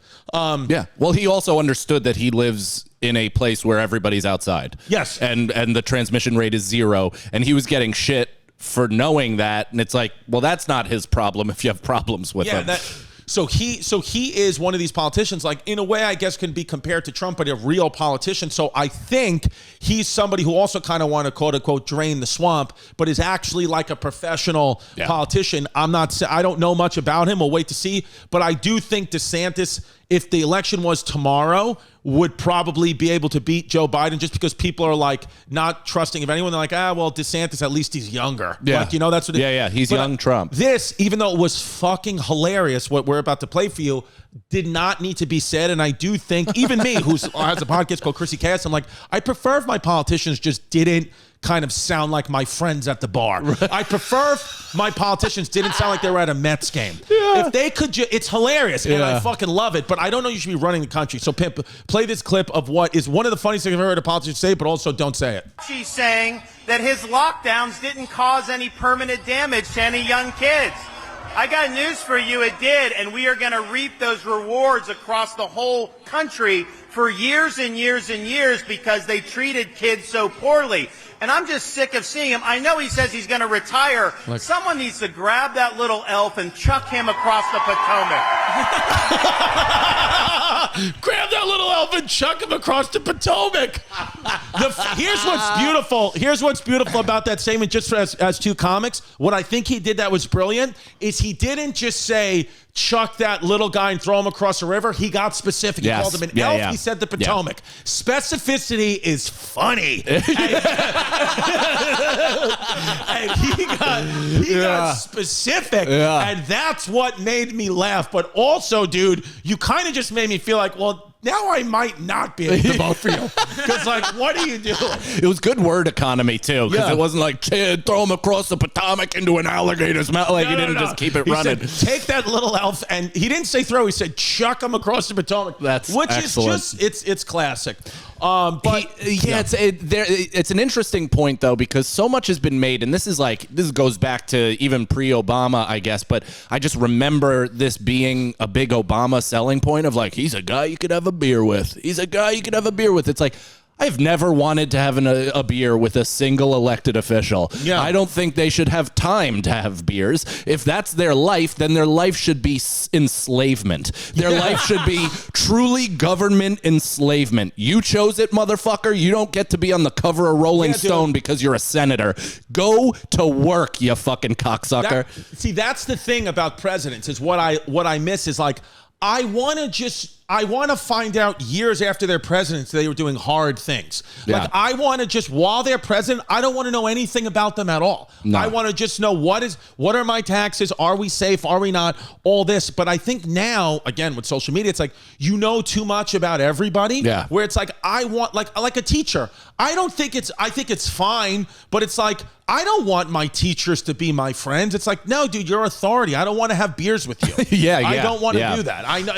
Yeah. Well, he also understood that he lives in a place where everybody's outside. Yes. And the transmission rate is 0. And he was getting shit for knowing that. And it's like, well, that's not his problem if you have problems with him. So he is one of these politicians, like in a way, I guess, can be compared to Trump, but a real politician. So I think he's somebody who also kind of want to quote unquote drain the swamp, but is actually like a professional politician. I don't know much about him. We'll wait to see. But I do think DeSantis, if the election was tomorrow, would probably be able to beat Joe Biden just because people are like not trusting of anyone. They're like, well, DeSantis, at least he's younger. Yeah. Like, that's what he's young Trump. This, even though it was fucking hilarious, what we're about to play for you, did not need to be said. And I do think, even me, who has a podcast called Chrissy Ads, I'm like, I prefer if my politicians just didn't kind of sound like my friends at the bar. Right. I prefer if my politicians didn't sound like they were at a Mets game. Yeah. If they could, it's hilarious, and I fucking love it. But I don't know you should be running the country. So, Pimp, play this clip of what is one of the funniest things I've ever heard a politician say, but also don't say it. She's saying that his lockdowns didn't cause any permanent damage to any young kids. I got news for you, it did, and we are going to reap those rewards across the whole country for years and years and years because they treated kids so poorly. And I'm just sick of seeing him. I know he says he's going to retire. Someone needs to grab that little elf and chuck him across the Potomac. Grab that little elf and chuck him across the Potomac. Here's what's beautiful. Here's what's beautiful about that statement, just as two comics. What I think he did that was brilliant is he didn't just say, chuck that little guy and throw him across the river. He got specific. He called him an elf. Yeah. He said the Potomac. Yeah. Specificity is funny. And he got specific. Yeah. And that's what made me laugh. But also, dude, you kind of just made me feel like, well, now I might not be able to vote for you. Because, like, what are you doing? It was good word economy, too. Because it wasn't like, throw him across the Potomac into an alligator's mouth. Like, he didn't just keep it running. He said, take that little elf, and he didn't say throw. He said, chuck him across the Potomac. Which excellent. Is just, it's classic. It's an interesting point, though, because so much has been made, and this goes back to even pre-Obama, I guess, but I just remember this being a big Obama selling point of like, he's a guy you could have a beer with. He's a guy you could have a beer with. It's like, I've never wanted to have a beer with a single elected official. Yeah. I don't think they should have time to have beers. If that's their life, then their life should be enslavement. Their life should be truly government enslavement. You chose it, motherfucker. You don't get to be on the cover of Rolling Stone because you're a senator. Go to work, you fucking cocksucker. That's the thing about presidents is what I miss is like, I want to find out years after their presidents they were doing hard things. Yeah. Like I want to just while they're president, I don't want to know anything about them at all. No. I want to just know what are my taxes? Are we safe? Are we not? All this. But I think now, again, with social media, it's like you know too much about everybody. Yeah. Where it's like I want like a teacher. I think it's fine, but it's like I don't want my teachers to be my friends. It's like, no, dude, you're authority. I don't want to have beers with you. I don't want to do that. I know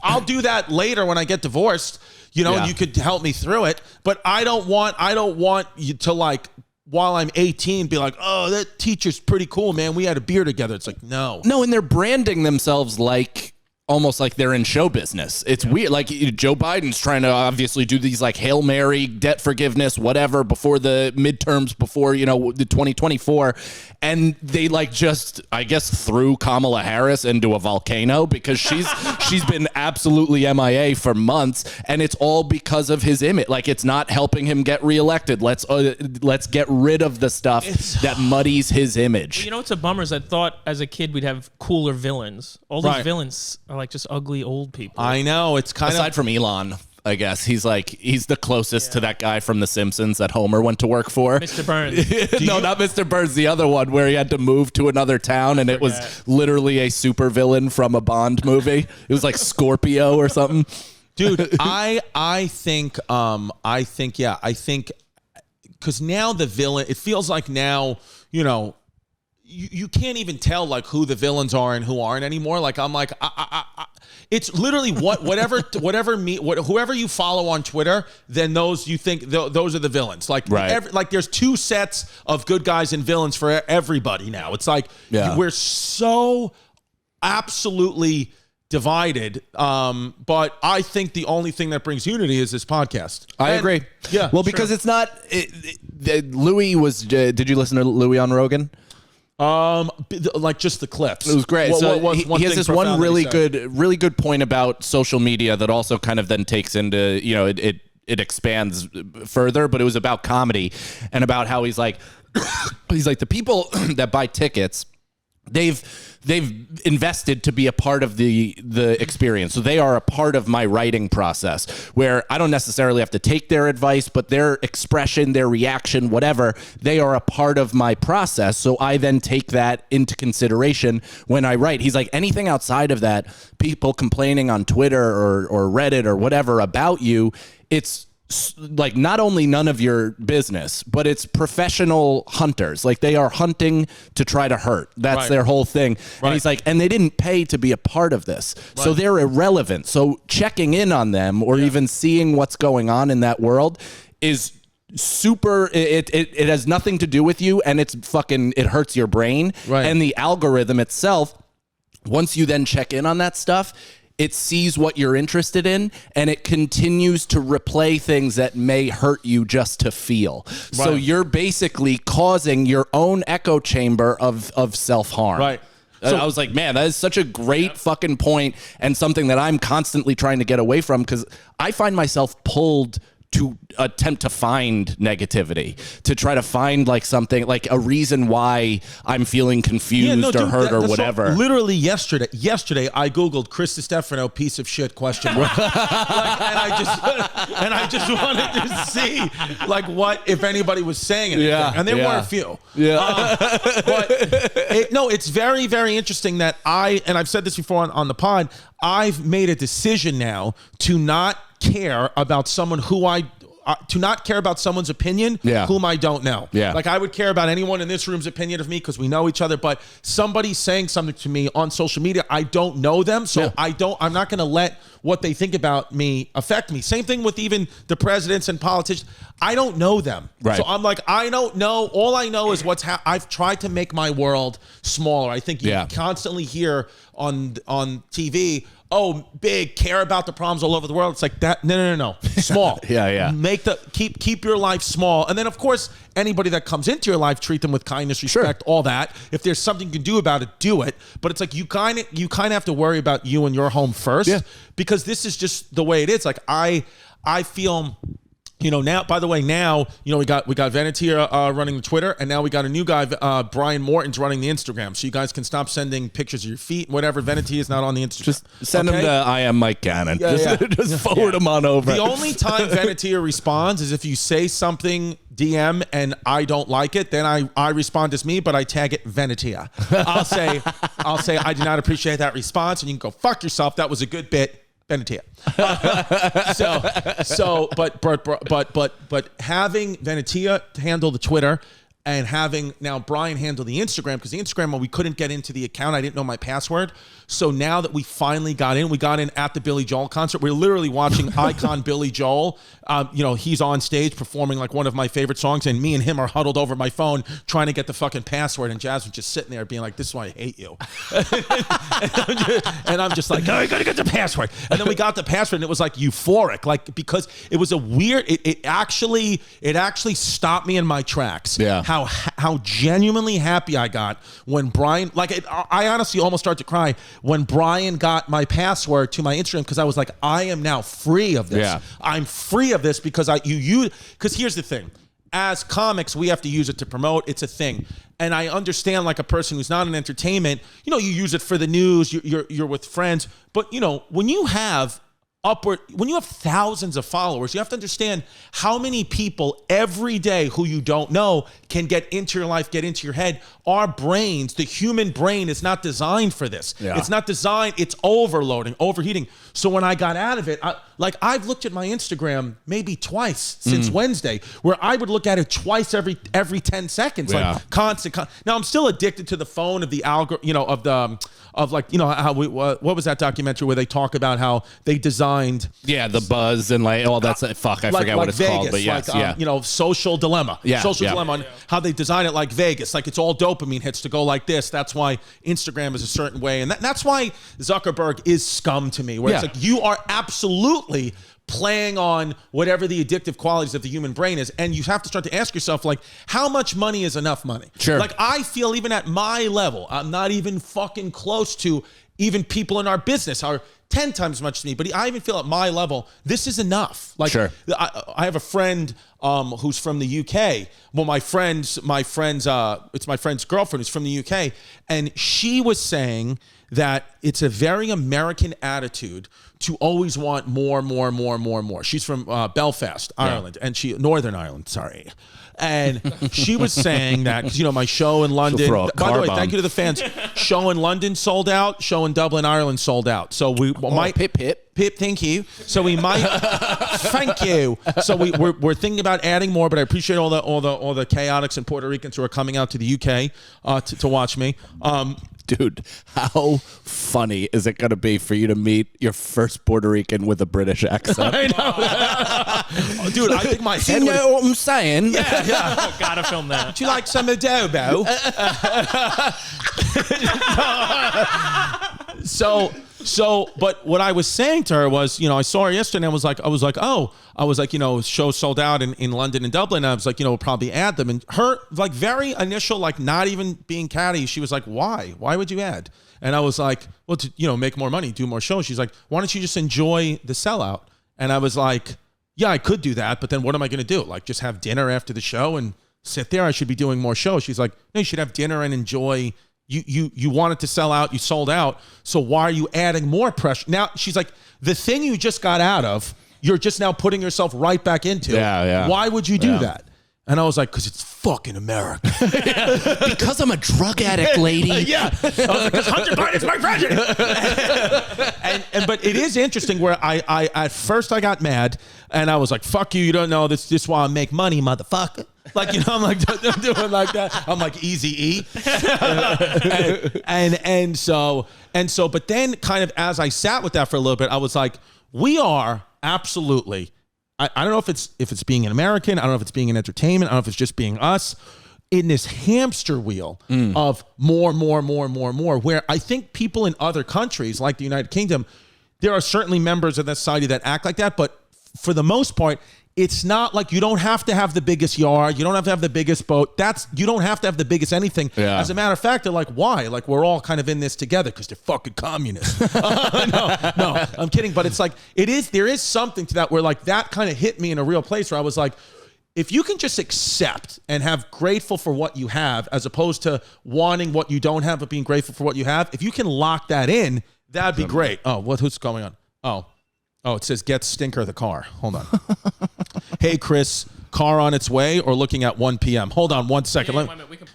I'll do that later when I get divorced, and you could help me through it. But I don't want you to like, while I'm 18, be like, oh, that teacher's pretty cool, man. We had a beer together. It's like, no, and they're branding themselves like, almost like they're in show business. It's weird. Like Joe Biden's trying to obviously do these like Hail Mary, debt forgiveness, whatever, before the midterms, before, the 2024. And they like just, I guess, threw Kamala Harris into a volcano because she's been absolutely MIA for months. And it's all because of his image. Like it's not helping him get reelected. Let's get rid of the stuff that muddies his image. Well, what's a bummer is I thought as a kid we'd have cooler villains. All these villains are like just ugly old people. I know. It's kind aside from Elon, I guess he's the closest to that guy from The Simpsons that Homer went to work for. Mr. Burns. No, not Mr. Burns. The other one where he had to move to another town, and it was literally a supervillain from a Bond movie. It was like Scorpio or something. Dude, I think because now the villain. It feels like now you can't even tell like who the villains are and who aren't anymore. Like I'm like it's literally whoever you follow on Twitter, then those you think those are the villains. Like like there's two sets of good guys and villains for everybody now. It's like we're so absolutely divided. But I think the only thing that brings unity is this podcast. I agree. Yeah. Well, because it's not Louie was. Did you listen to Louie on Rogan? Like just the clips. It was great. He has this one really good point about social media that also kind of then takes into, you know, it expands further, but it was about comedy and about how he's like the people that buy tickets, they've invested to be a part of the experience. So they are a part of my writing process, where I don't necessarily have to take their advice, but their expression, their reaction, whatever, they are a part of my process. So I then take that into consideration when I write. He's like, anything outside of that, people complaining on Twitter or Reddit or whatever about you, it's like not only none of your business, but it's professional hunters. Like they are hunting to try to hurt. That's their whole thing. Right. And he's like, and they didn't pay to be a part of this. Right. So they're irrelevant. So checking in on them or even seeing what's going on in that world is super, it has nothing to do with you, and it hurts your brain. Right. And the algorithm itself, once you then check in on that stuff, it sees what you're interested in, and it continues to replay things that may hurt you just to feel. Right. So you're basically causing your own echo chamber of self-harm. Right. So I was like, man, that is such a great fucking point, and something that I'm constantly trying to get away from, because I find myself pulled to attempt to find negativity, to try to find like something, like a reason why I'm feeling confused or hurt or whatever. Literally yesterday, I Googled Chris Distefano piece of shit question mark. and I just wanted to see like what, if anybody was saying anything. Yeah, and there were a few. Yeah. But it's very, very interesting that and I've said this before on the pod, I've made a decision now to not care about someone to not care about someone's opinion whom I don't know. Yeah. Like I would care about anyone in this room's opinion of me because we know each other, but somebody saying something to me on social media, I don't know them, so I'm not going to let what they think about me affect me. Same thing with even the presidents and politicians. I don't know them. Right. So I'm like, I don't know. All I know is I've tried to make my world smaller. I think you constantly hear on TV, oh, big, care about the problems all over the world. It's like that. No. Small. Keep your life small. And then of course, anybody that comes into your life, treat them with kindness, respect, all that. If there's something you can do about it, do it. But it's like you kind of have to worry about you and your home first, because this is just the way it is. Like I feel, you know, now, by the way, now, you know, we got Venetia running the Twitter, and now we got a new guy, Brian Morton's running the Instagram. So you guys can stop sending pictures of your feet, whatever. Venetia is not on the Instagram. Just send him to I am Mike Cannon. Just forward him on over. The only time Venetia responds is if you say something DM and I don't like it, then I respond as me, but I tag it Venetia. I'll say I do not appreciate that response, and you can go fuck yourself. That was a good bit. Venetia. But having Venetia handle the Twitter and having now Brian handle the Instagram, because the Instagram, we couldn't get into the account. I didn't know my password. So now that we finally got in, we got in at the Billy Joel concert. We're literally watching icon Billy Joel. You know, he's on stage performing like one of my favorite songs, and me and him are huddled over my phone trying to get the fucking password, and Jasmine's just sitting there being like, this is why I hate you. and I'm just like, no, I gotta get the password. And then we got the password, and it was like euphoric, like, because it was a weird, it actually stopped me in my tracks. Yeah. How genuinely happy I got when Brian, I honestly almost started to cry when Brian got my password to my Instagram, because I was like, I am now free of this. Yeah. I'm free of this because because here's the thing. As comics, we have to use it to promote. It's a thing. And I understand, like, a person who's not in entertainment, you know, you use it for the news, you're with friends. But, you know, when you have thousands of followers, you have to understand how many people every day who you don't know can get into your life, get into your head. Our brains, the human brain, is not designed for this. Yeah. It's not designed. It's overloading, overheating. So when I got out of it, I've looked at my Instagram maybe twice since Wednesday, where I would look at it twice every 10 seconds, like constant. Now I'm still addicted to the phone of the algorithm, you know, of like, you know, how what was that documentary where they talk about how they designed the buzz and like all that's I forget what it's Vegas, called, but yes, you know, Social Dilemma, Dilemma, on how they design it like Vegas, like it's all dopamine hits to go like this. That's why Instagram is a certain way, and that's why Zuckerberg is scum to me, where it's like, you are absolutely playing on whatever the addictive qualities of the human brain is. And you have to start to ask yourself, like, how much money is enough money? Sure. Like, I feel even at my level, I'm not even fucking close to even people in our business are 10 times as much as me, but I even feel at my level, this is enough. Like, sure. I have a friend who's from the UK. Well, it's my friend's girlfriend who's from the UK. And she was saying that it's a very American attitude to always want more. She's from Belfast, Ireland, and Northern Ireland, sorry. And she was saying that, because, my show in London, by the way, thank you to the fans, show in London sold out, show in Dublin, Ireland sold out. So we might, Pip, thank you. So we might, thank you. So we're thinking about adding more, but I appreciate all the chaotics and Puerto Ricans who are coming out to the UK to watch me. Dude, how funny is it going to be for you to meet your first Puerto Rican with a British accent? I know. Dude, I think my head Do you know what I'm saying? Yeah. Gotta film that. Do you like some adobo? But what I was saying to her was, I saw her yesterday and I was like, show sold out in London and Dublin. And I was like, we'll probably add them. And her, like, very initial, like, not even being catty, she was like, why? Why would you add? And I was like, well, to, make more money, do more shows. She's like, why don't you just enjoy the sellout? And I was like, yeah, I could do that, but then what am I going to do? Like, just have dinner after the show and sit there? I should be doing more shows. She's like, no, you should have dinner and enjoy. You wanted to sell out, you sold out, so why are you adding more pressure? Now, she's like, the thing you just got out of, you're just now putting yourself right back into. Yeah. Why would you do that? And I was like, because it's fucking America. Because I'm a drug addict, lady. Yeah. I was like, because Hunter Biden's my president. But it is interesting where I at first I got mad and I was like, fuck you don't know this is why I make money, motherfucker. Like, I'm like doing like that. I'm like Easy-E. But then kind of as I sat with that for a little bit, I was like, we are absolutely, I don't know if it's being an American, I don't know if it's being an entertainment, I don't know if it's just being us, in this hamster wheel of more, where I think people in other countries like the United Kingdom, there are certainly members of that society that act like that, but for the most part, it's not like you don't have to have the biggest yard. You don't have to have the biggest boat. You don't have to have the biggest anything. Yeah. As a matter of fact, they're like, why? Like, we're all kind of in this together because they're fucking communists. No, I'm kidding. But it's like, there is something to that where, like, that kind of hit me in a real place where I was like, if you can just accept and have grateful for what you have, as opposed to wanting what you don't have, but being grateful for what you have, if you can lock that in, that'd be great. Oh, who's going on? Oh, it says get Stinker the car. Hold on. Hey, Chris, car on its way or looking at 1 p.m.? Hold on 1 second.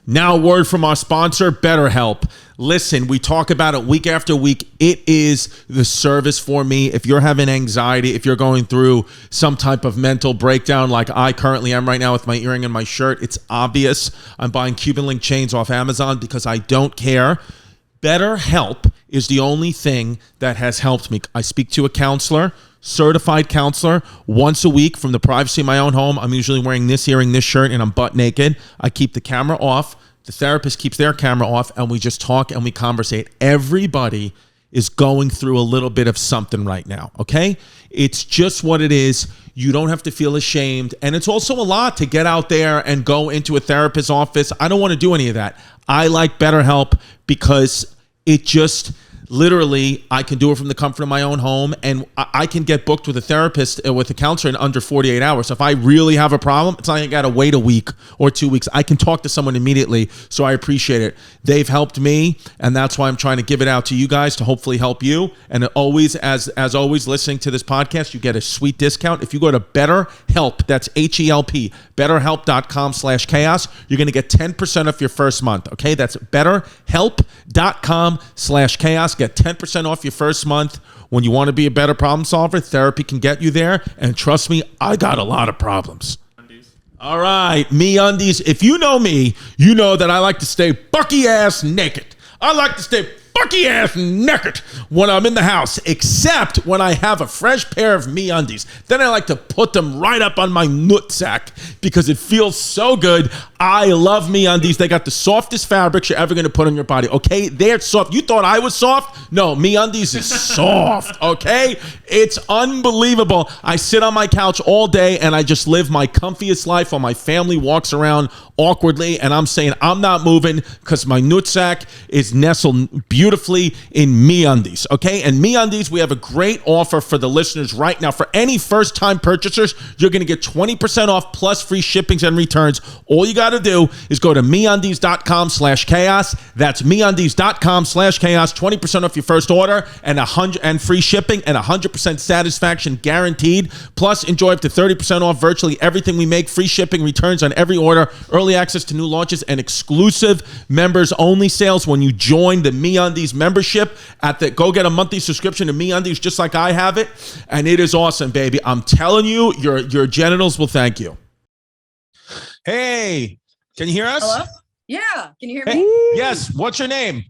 Now a word from our sponsor, BetterHelp. Listen, we talk about it week after week. It is the service for me. If you're having anxiety, if you're going through some type of mental breakdown like I currently am right now with my earring and my shirt, it's obvious. I'm buying Cuban link chains off Amazon because I don't care. BetterHelp is the only thing that has helped me. I speak to a counselor, certified counselor, once a week from the privacy of my own home. I'm usually wearing this earring, this shirt, and I'm butt naked. I keep the camera off. The therapist keeps their camera off, and we just talk and we conversate. Everybody is going through a little bit of something right now, okay? It's just what it is. You don't have to feel ashamed. And it's also a lot to get out there and go into a therapist's office. I don't want to do any of that. I like BetterHelp because it just literally, I can do it from the comfort of my own home, and I can get booked with a therapist, with a counselor in under 48 hours. So if I really have a problem, it's not like I got to wait a week or 2 weeks. I can talk to someone immediately, so I appreciate it. They've helped me, and that's why I'm trying to give it out to you guys to hopefully help you. And always, as always, listening to this podcast, you get a sweet discount. If you go to BetterHelp, that's HELP, BetterHelp.com/chaos, you're going to get 10% off your first month, okay? That's BetterHelp.com/chaos. Get 10% off your first month. When you want to be a better problem solver, therapy can get you there. And trust me, I got a lot of problems. All right, MeUndies. If you know me, you know that I like to stay bucky ass naked. I like to stay bucky ass naked when I'm in the house, except when I have a fresh pair of MeUndies. Then I like to put them right up on my nutsack because it feels so good. I love MeUndies. They got the softest fabrics you're ever going to put on your body, okay? They're soft. You thought I was soft? No, MeUndies is soft, okay? It's unbelievable. I sit on my couch all day and I just live my comfiest life while my family walks around awkwardly, and I'm saying I'm not moving because my nutsack is nestled beautifully in MeUndies, okay? And MeUndies, we have a great offer for the listeners right now. For any first-time purchasers, you're going to get 20% off plus free shippings and returns. All you got to do is go to MeUndies.com/chaos. That's MeUndies.com/chaos. 20% off your first order and free shipping and 100% satisfaction guaranteed. Plus, enjoy up to 30% off virtually everything we make. Free shipping, returns on every order, early access to new launches, and exclusive members-only sales when you join the MeUndies membership. Go get a monthly subscription to MeUndies just like I have it, and it is awesome, baby. I'm telling you, your genitals will thank you. Hey, can you hear us? Hello? Yeah, can you hear me? Hey, yes, what's your name?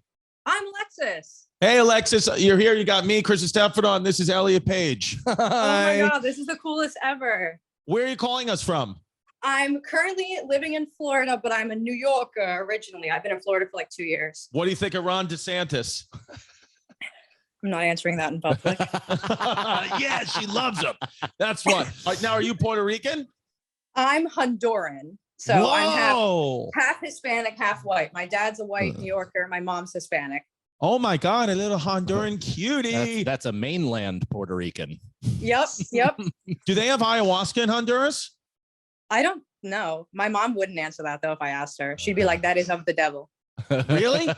I'm Alexis. Hey, Alexis, you're here. You got me, Chrissy Stefano, and this is Elliot Page. Oh my God, this is the coolest ever. Where are you calling us from? I'm currently living in Florida, but I'm a New Yorker originally. I've been in Florida for like 2 years. What do you think of Ron DeSantis? I'm not answering that in public. Yeah, she loves him. That's what. Now, are you Puerto Rican? I'm Honduran. So Whoa. I'm half Hispanic, half white. My dad's a white New Yorker. My mom's Hispanic. Oh my God, a little Honduran cutie. That's a mainland Puerto Rican. Yep. Do they have ayahuasca in Honduras? I don't know. My mom wouldn't answer that though if I asked her. She'd be like, that is of the devil. Really?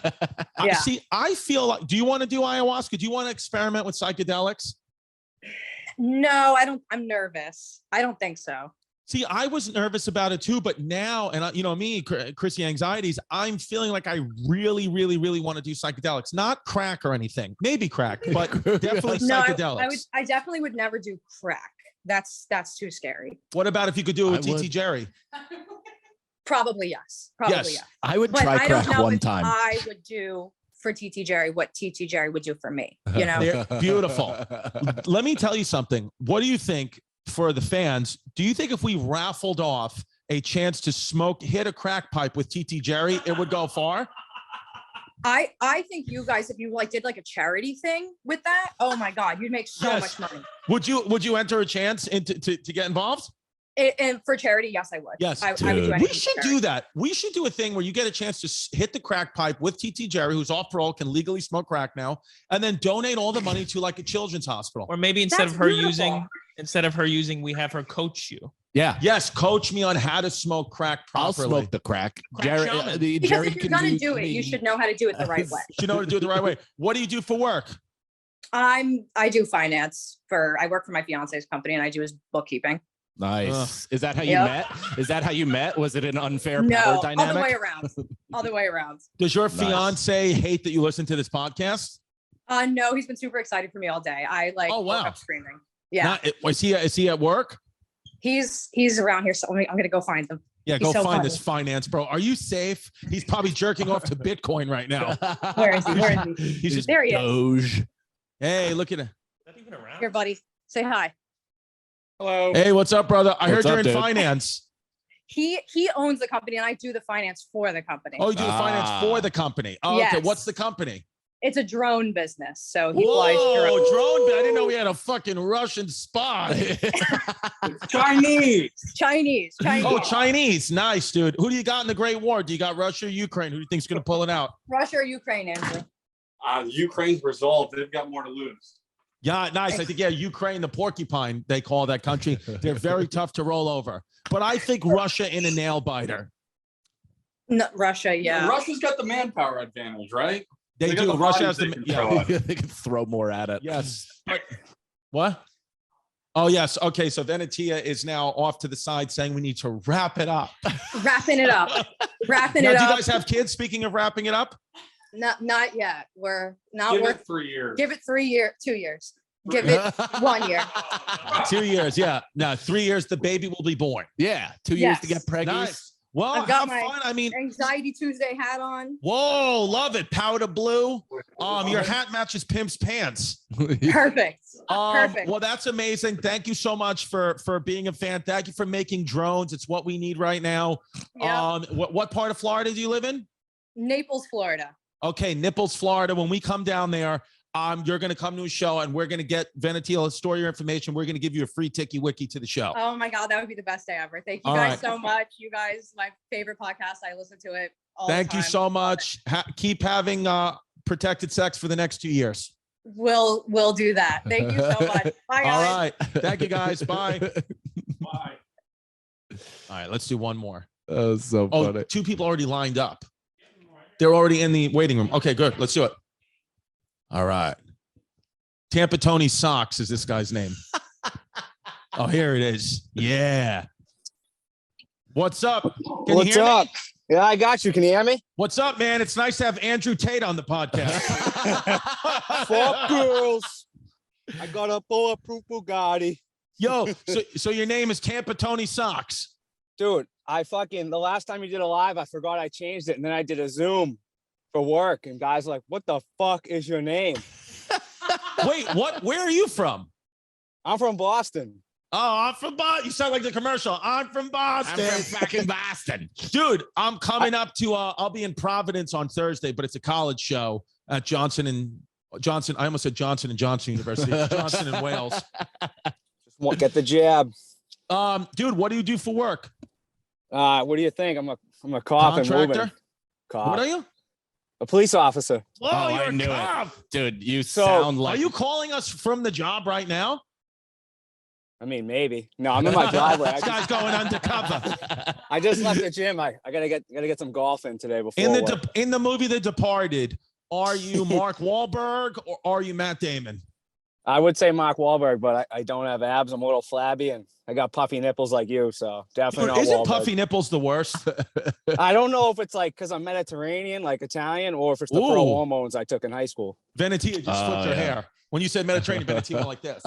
Yeah. See, I feel like, do you want to do ayahuasca? Do you want to experiment with psychedelics? No, I don't. I'm nervous. I don't think so. See, I was nervous about it too, but now, and you know me, Chrissy anxieties, I'm feeling like I really, really, really want to do psychedelics. Not crack or anything. Maybe crack, but definitely psychedelics. I definitely would never do crack. That's too scary. What about if you could do it with TT Jerry? Probably yes. Yes. I would try crack one time. I would do for TT Jerry what TT Jerry would do for me. You know, they're beautiful. Let me tell you something. What do you think for the fans? Do you think if we raffled off a chance to hit a crack pipe with TT Jerry, it would go far? I think you guys, if you did a charity thing with that, oh my God, you'd make so much money. Would you enter a chance to get involved? And for charity, yes, I would. Yes, I would do anything. We should do that. We should do a thing where you get a chance to hit the crack pipe with TT Jerry, who's off parole, can legally smoke crack now, and then donate all the money to a children's hospital. Or maybe instead of her using, we have her coach you. Yeah. Yes, coach me on how to smoke crack properly. I'll smoke the crack. Jerry, because if you're gonna do it, you should know how to do it the right way. You should know how to do it the right way. What do you do for work? I do finance I work for my fiance's company, and I do his bookkeeping. Nice. Is that how you met? Is that how you met? Was it an unfair power dynamic? All the way around. All the way around. Does your fiance hate that you listen to this podcast? No, he's been super excited for me all day. I woke up screaming. Yeah. Is he at work? He's around here, so I'm gonna go find him. Yeah, go find this finance bro. Are you safe? He's probably jerking off to Bitcoin right now. Where is he? He's just there. He is. Doge. Hey, look at him. Here, buddy. Say hi. Hello. Hey, what's up, brother? I heard you're in finance. He owns the company, and I do the finance for the company. Oh, you do the finance for the company. Oh, yes. Okay. What's the company? It's a drone business. So he flies drone. I didn't know we had a fucking Russian spy. Chinese. Oh, Chinese. Nice, dude. Who do you got in the Great War? Do you got Russia or Ukraine? Who do you think's going to pull it out? Russia or Ukraine, Andrew? Ukraine's resolved. They've got more to lose. Yeah, nice. I think, Ukraine, the porcupine, they call that country. They're very tough to roll over. But I think Russia in a nail biter. No, Russia, yeah. Russia's got the manpower advantage, right? They do. Russia has the they can throw more at it. Yes. But, what? Oh, yes. Okay. So Venetia is now off to the side saying we need to wrap it up. Wrapping it up. Now, do you guys have kids? Speaking of wrapping it up? Not yet. We're not. Give it 3 years. Give it 3 years. 2 years. Give it 1 year. 2 years. Yeah. Now 3 years, the baby will be born. Yeah. 2 years to get pregnant. Nice. Well, I've got have my fun. I mean, Anxiety Tuesday hat on. whoa, love it. Powder blue. Your hat matches Pimp's pants. Perfect. Perfect. Well, that's amazing. Thank you so much for being a fan. Thank you for making drones. It's what we need right now. Yep. What part of Florida do you live in? Naples, Florida. Okay, Naples, Florida. When we come down there, you're going to come to a show and we're going to get Venetila, store your information. We're going to give you a free Tiki Wiki to the show. Oh my God, that would be the best day ever. Thank you guys so much. You guys, my favorite podcast. I listen to it all the time. Thank you so much. Keep having protected sex for the next 2 years. We'll do that. Thank you so much. Bye, guys. All right. Thank you, guys. Bye. Bye. All right, let's do one more. That was so funny. 2 people already lined up. They're already in the waiting room. Okay, good. Let's do it. All right. Tampa Tony Socks is this guy's name. Oh, here it is. Yeah. What's up? Can What's you hear up? me? Yeah, I got you. Can you hear me? What's up, man? It's nice to have Andrew Tate on the podcast. Fuck girls. I got a bulletproof Bugatti. Yo, so your name is Tampa Tony Socks. Dude, the last time you did a live, I forgot I changed it. And then I did a Zoom for work. And guys are like, what the fuck is your name? Wait, what? Where are you from? I'm from Boston. Oh, I'm from Boston. You sound like the commercial. I'm from Boston. I'm from fucking Boston. Dude, I'm coming up to, I'll be in Providence on Thursday, but it's a college show at Johnson. I almost said Johnson and Johnson University. Johnson and Wales. Just want get the jab. Dude, what do you do for work? What do you think? I'm a cop and moving. Contractor? Cop. What are you? A police officer. Whoa, you're I knew a cop. it. Dude, you sound like... Are you calling us from the job right now? I mean, maybe. No, I'm in my driveway. This guy's going undercover. I just left the gym. I gotta get some golf in today before in the movie The Departed. Are you Mark Wahlberg or are you Matt Damon? I would say Mark Wahlberg, but I don't have abs. I'm a little flabby and I got puffy nipples like you, so definitely not Isn't Wahlberg. puffy nipples the worst? I don't know if it's like because I'm Mediterranean, like Italian, or if it's the pro hormones I took in high school. Venetilla just flipped her hair. When you said Mediterranean, Venetilla went like this.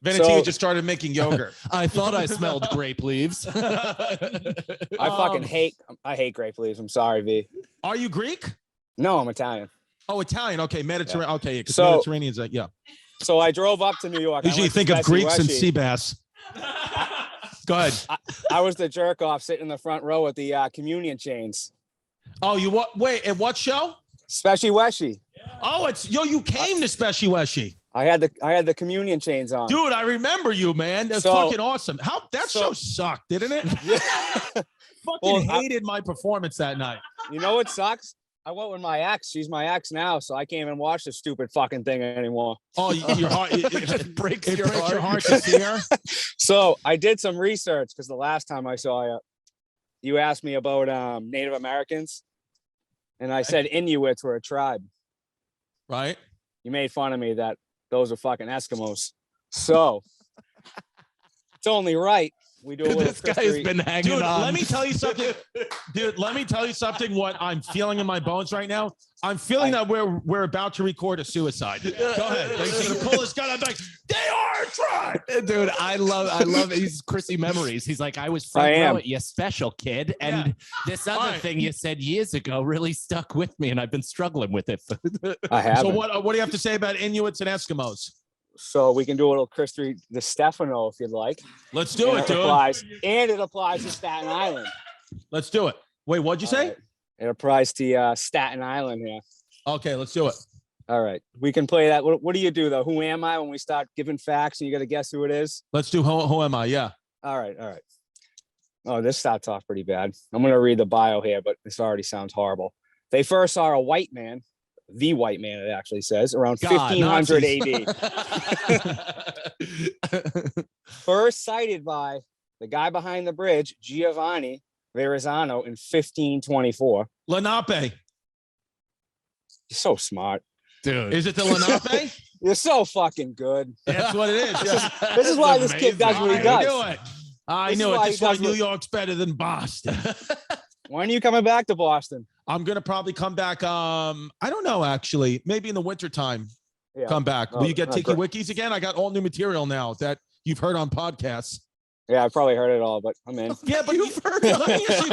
Venetilla just started making yogurt. I thought I smelled grape leaves. I hate grape leaves. I'm sorry, V. Are you Greek? No, I'm Italian. Oh, Italian. Okay, Mediterranean. Yeah. Okay, because so, Mediterranean's like, yeah. So I drove up to New York. Usually you think of Greeks and sea bass. Go ahead. I was the jerk off sitting in the front row at the communion chains. Oh, you what? Wait, at what show? Speshy Weshy. Oh, you came to Speshy Weshy. I had the communion chains on. Dude, I remember you, man. That's fucking awesome. Show sucked, didn't it? Yeah. Hated my performance that night. You know what sucks? I went with my ex. She's my ex now, so I can't even watch this stupid fucking thing anymore. Oh, your heart it breaks your heart to see her. So I did some research because the last time I saw you asked me about Native Americans, and I said Inuits were a tribe. Right. You made fun of me that those are fucking Eskimos. So it's only right we do a little. This guy's been hanging on. Let me tell you something. Dude, let me tell you something. What I'm feeling in my bones right now. I'm feeling that we're about to record a suicide. Go ahead. He's gonna pull his gun. I'm like, they are a tribe. Dude, I love it. He's Chrissy Memories. He's like, I was front row at your special, kid. And this other thing you said years ago really stuck with me, and I've been struggling with it. I have. So what do you have to say about Inuits and Eskimos? So we can do a little Chrissy Distefano if you'd like. Let's do it, dude. It applies to Staten Island. Let's do it. Wait, what'd you say? Right. It applies to Staten Island here. Okay, let's do it. All right. We can play that. What do you do, though? Who am I when we start giving facts and you got to guess who it is? Let's do who am I? Yeah. All right. Oh, this starts off pretty bad. I'm going to read the bio here, but this already sounds horrible. They first saw a white man. The white man, it actually says, around 1500 AD. First cited by the guy behind the bridge, Giovanni Verrazzano, in 1524. Lenape. You're so smart. Dude. Is it the Lenape? You're so fucking good. That's what it is. Yeah. This is why this kid does what he does. I knew it. This is why New York's better than Boston. When are you coming back to Boston? I'm going to probably come back. I don't know, actually. Maybe in the wintertime. Come back. Will you get Tiki Wikis again? I got all new material now that you've heard on podcasts. Yeah, I probably heard it all, but I'm in. Yeah, but you've heard. Let me ask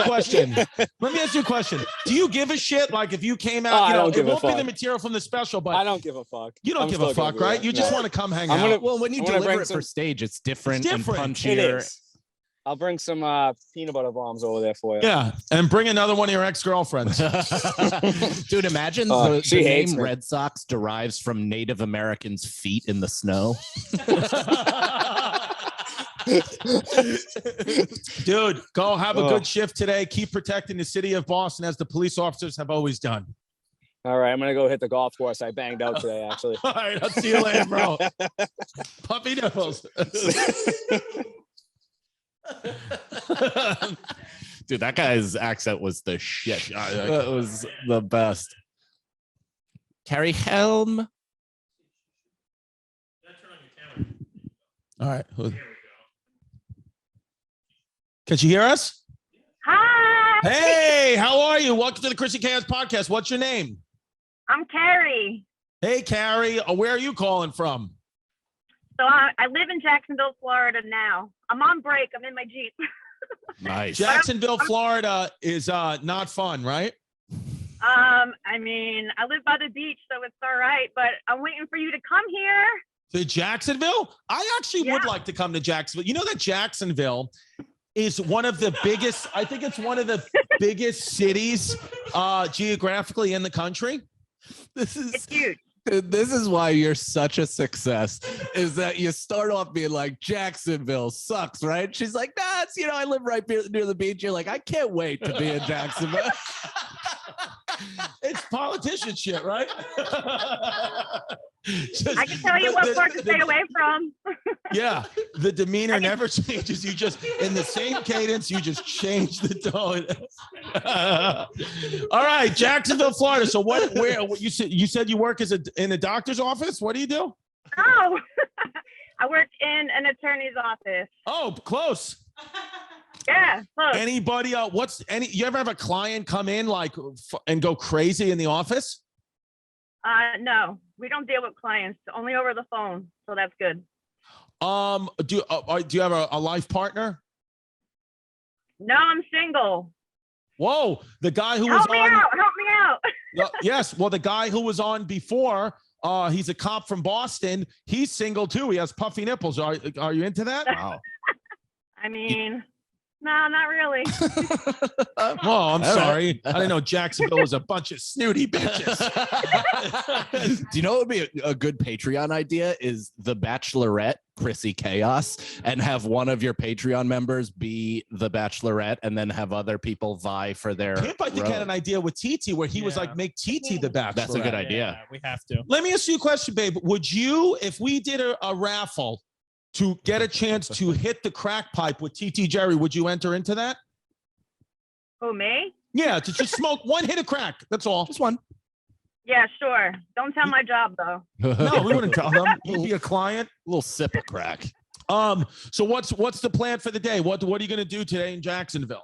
you a question. Do you give a shit? Like if you came out, I don't it give a won't be fuck. the material from the special, but I don't give a fuck. you don't I'm give a still gonna fuck, be right? there. You just No. want to come hang I'm out. gonna- Well, when you I'm gonna deliver bring it for some- stage, it's different, It's and different. It punchier. is. I'll bring some peanut butter bombs over there for you. Yeah, and bring another one of your ex-girlfriends. Dude, imagine she the hates name me. Red Sox derives from Native Americans' feet in the snow. Dude, go have a good shift today. Keep protecting the city of Boston as the police officers have always done. All right, I'm gonna go hit the golf course. I banged out today, actually. All right, I'll see you later, bro. Puppy nipples. Dude, that guy's accent was the shit. That was the best. Carrie Helm. All right. Can you hear us? Hi, Hey, how are you? Welcome to the Chrissy Ads podcast. What's your name? I'm Carrie. Hey, Carrie. Where are you calling from? So I live in Jacksonville, Florida now. I'm on break. I'm in my Jeep. Nice. Jacksonville, Florida is not fun, right? I mean, I live by the beach, so it's all right, but I'm waiting for you to come here. To Jacksonville? I actually would Yeah. like to come to Jacksonville. You know that Jacksonville is one of the biggest, I think it's one of the biggest cities geographically in the country. It's huge. Dude, this is why you're such a success, is that you start off being like, Jacksonville sucks, right? She's like, nah, it's, I live right near the beach. You're like, I can't wait to be in Jacksonville. It's politician shit, right? I can tell you what part to stay away from. Yeah, the demeanor never changes. You just, in the same cadence, you just change the tone. All right, Jacksonville, Florida. So where you said you work in a doctor's office? What do you do? Oh, I work in an attorney's office. Oh, close. Yeah, close. Anybody? You ever have a client come in and go crazy in the office? No, we don't deal with clients, only over the phone. So that's good. Do you have a life partner? No, I'm single. Whoa, the guy who Help was me on. out. Help me out. Yes, well, the guy who was on before, he's a cop from Boston. He's single too. He has puffy nipples. Are you into that? Wow. I mean, no, not really. Oh, I'm sorry. I didn't know Jacksonville was a bunch of snooty bitches. Do you know what would be a good Patreon idea? Is The Bachelorette, Chrissy Chaos, and have one of your Patreon members be the Bachelorette, and then have other people vie for their. Pip, I think, had an idea with TT where he was like, make TT the Bachelor. That's a good idea. Yeah, we have to. Let me ask you a question, babe. Would you, if we did a raffle to get a chance to hit the crack pipe with TT Jerry, would you enter into that? Who, me? Yeah, to just smoke one hit of crack. That's all. Just one. Yeah, sure. Don't tell my job though. No, we wouldn't tell them. You'd be a client. A little sip of crack. So what's the plan for the day? What are you going to do today in Jacksonville?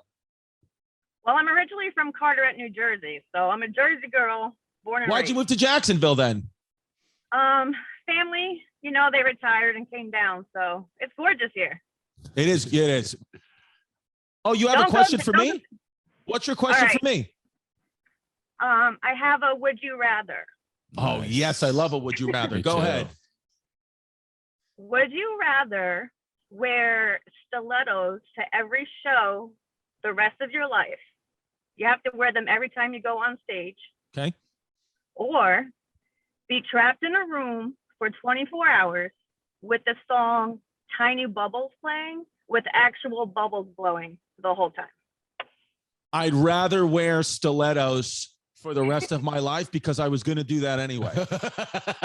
Well, I'm originally from Carteret, New Jersey, so I'm a Jersey girl, born and Why'd raised. you move to Jacksonville then? Family, they retired and came down, so it's gorgeous here. It is. It is. Oh, you have Don't a question go- for don't- me? What's your question right. for me? I have a would you rather. Oh, yes. I love it. Would you rather? Me Go too. ahead. Would you rather wear stilettos to every show the rest of your life? You have to wear them every time you go on stage. Okay. Or be trapped in a room for 24 hours with the song Tiny Bubbles playing with actual bubbles blowing the whole time. I'd rather wear stilettos for the rest of my life because I was going to do that anyway.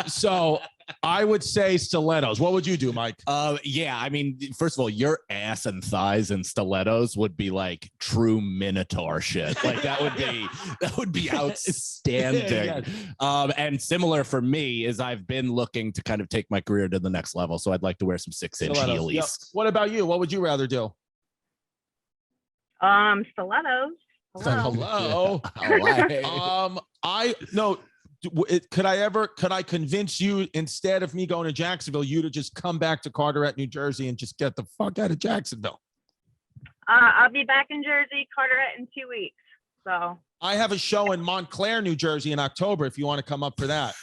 So I would say stilettos. What would you do, Mike? Yeah, I mean, first of all, your ass and thighs and stilettos would be like true Minotaur shit. Like that would be outstanding. Yeah. And similar for me is I've been looking to kind of take my career to the next level. So I'd like to wear some 6-inch Stilettos. heelys. Yep. What about you? What would you rather do? Stilettos. Hello. Hello. Oh, could I convince you, instead of me going to Jacksonville, you to just come back to Carteret, New Jersey and just get the fuck out of Jacksonville? I'll be back in Jersey, Carteret, in 2 weeks. So I have a show in Montclair, New Jersey in October if you want to come up for that.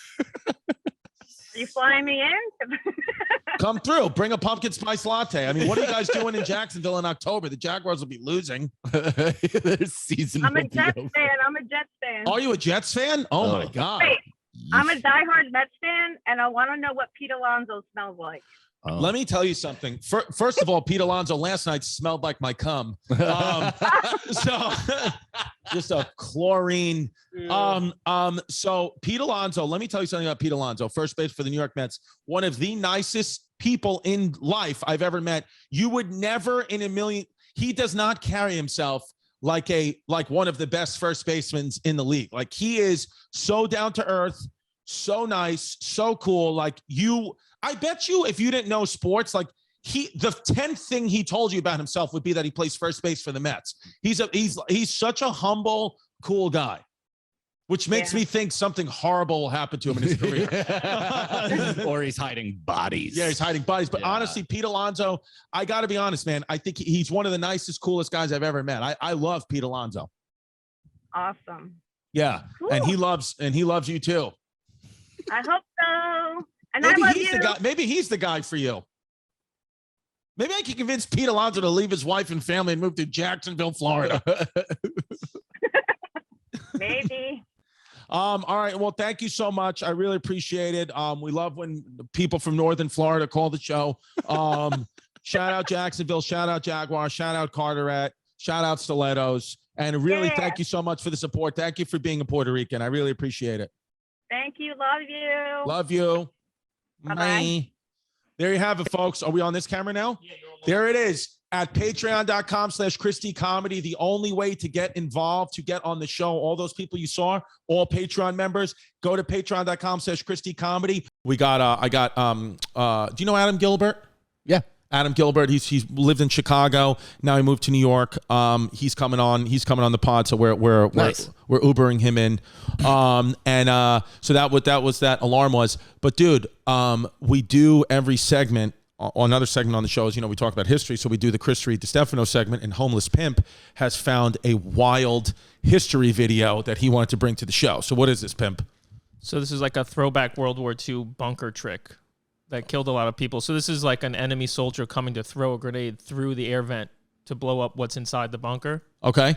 Are you flying me in? Come through. Bring a pumpkin spice latte. I mean, what are you guys doing in Jacksonville in October? The Jaguars will be losing. Their season. I'm a Jets fan. Are you a Jets fan? Oh my God. Wait, I'm a diehard Mets fan, and I want to know what Pete Alonso smells like. Let me tell you something. First of all, Pete Alonso last night smelled like my cum. So just a chlorine. So Pete Alonso, let me tell you something about Pete Alonso, first base for the New York Mets. One of the nicest people in life I've ever met. You would never in a million. He does not carry himself like one of the best first basemen in the league. Like, he is so down to earth, so nice, so cool. Like, I bet you if you didn't know sports, like the 10th thing he told you about himself would be that he plays first base for the Mets. He's such a humble, cool guy, which makes me think something horrible will happen to him in his career. Or he's hiding bodies. Yeah, he's hiding bodies. But honestly, Pete Alonso, I got to be honest, man. I think he's one of the nicest, coolest guys I've ever met. I love Pete Alonso. Awesome. Yeah, cool. and he loves you too. I hope so. And maybe I love he's you. the guy. Maybe he's the guy for you. Maybe I can convince Pete Alonso to leave his wife and family and move to Jacksonville, Florida. Maybe. All right. Well, thank you so much. I really appreciate it. We love when people from Northern Florida call the show. Shout out Jacksonville. Shout out Jaguar. Shout out Carteret. Shout out Stilettos. And really, thank you so much for the support. Thank you for being a Puerto Rican. I really appreciate it. Thank you. Love you. Love you. Bye-bye. There you have it, folks. Are we on this camera now? Yeah, there it is at patreon.com/Christy Comedy. The only way to get involved, to get on the show, all those people you saw, all Patreon members, go to patreon.com/Christy Comedy. We got, do you know Adam Gilbert? Yeah. Adam Gilbert, he's lived in Chicago. Now he moved to New York. He's coming on the pod, so we're Ubering him in. So that alarm was. But dude, we do every segment. Another segment on the show is, we talk about history. So we do the Chrissy Distefano segment, and Homeless Pimp has found a wild history video that he wanted to bring to the show. So what is this, Pimp? So this is like a throwback World War II bunker trick that killed a lot of people. So this is like an enemy soldier coming to throw a grenade through the air vent to blow up what's inside the bunker. Okay.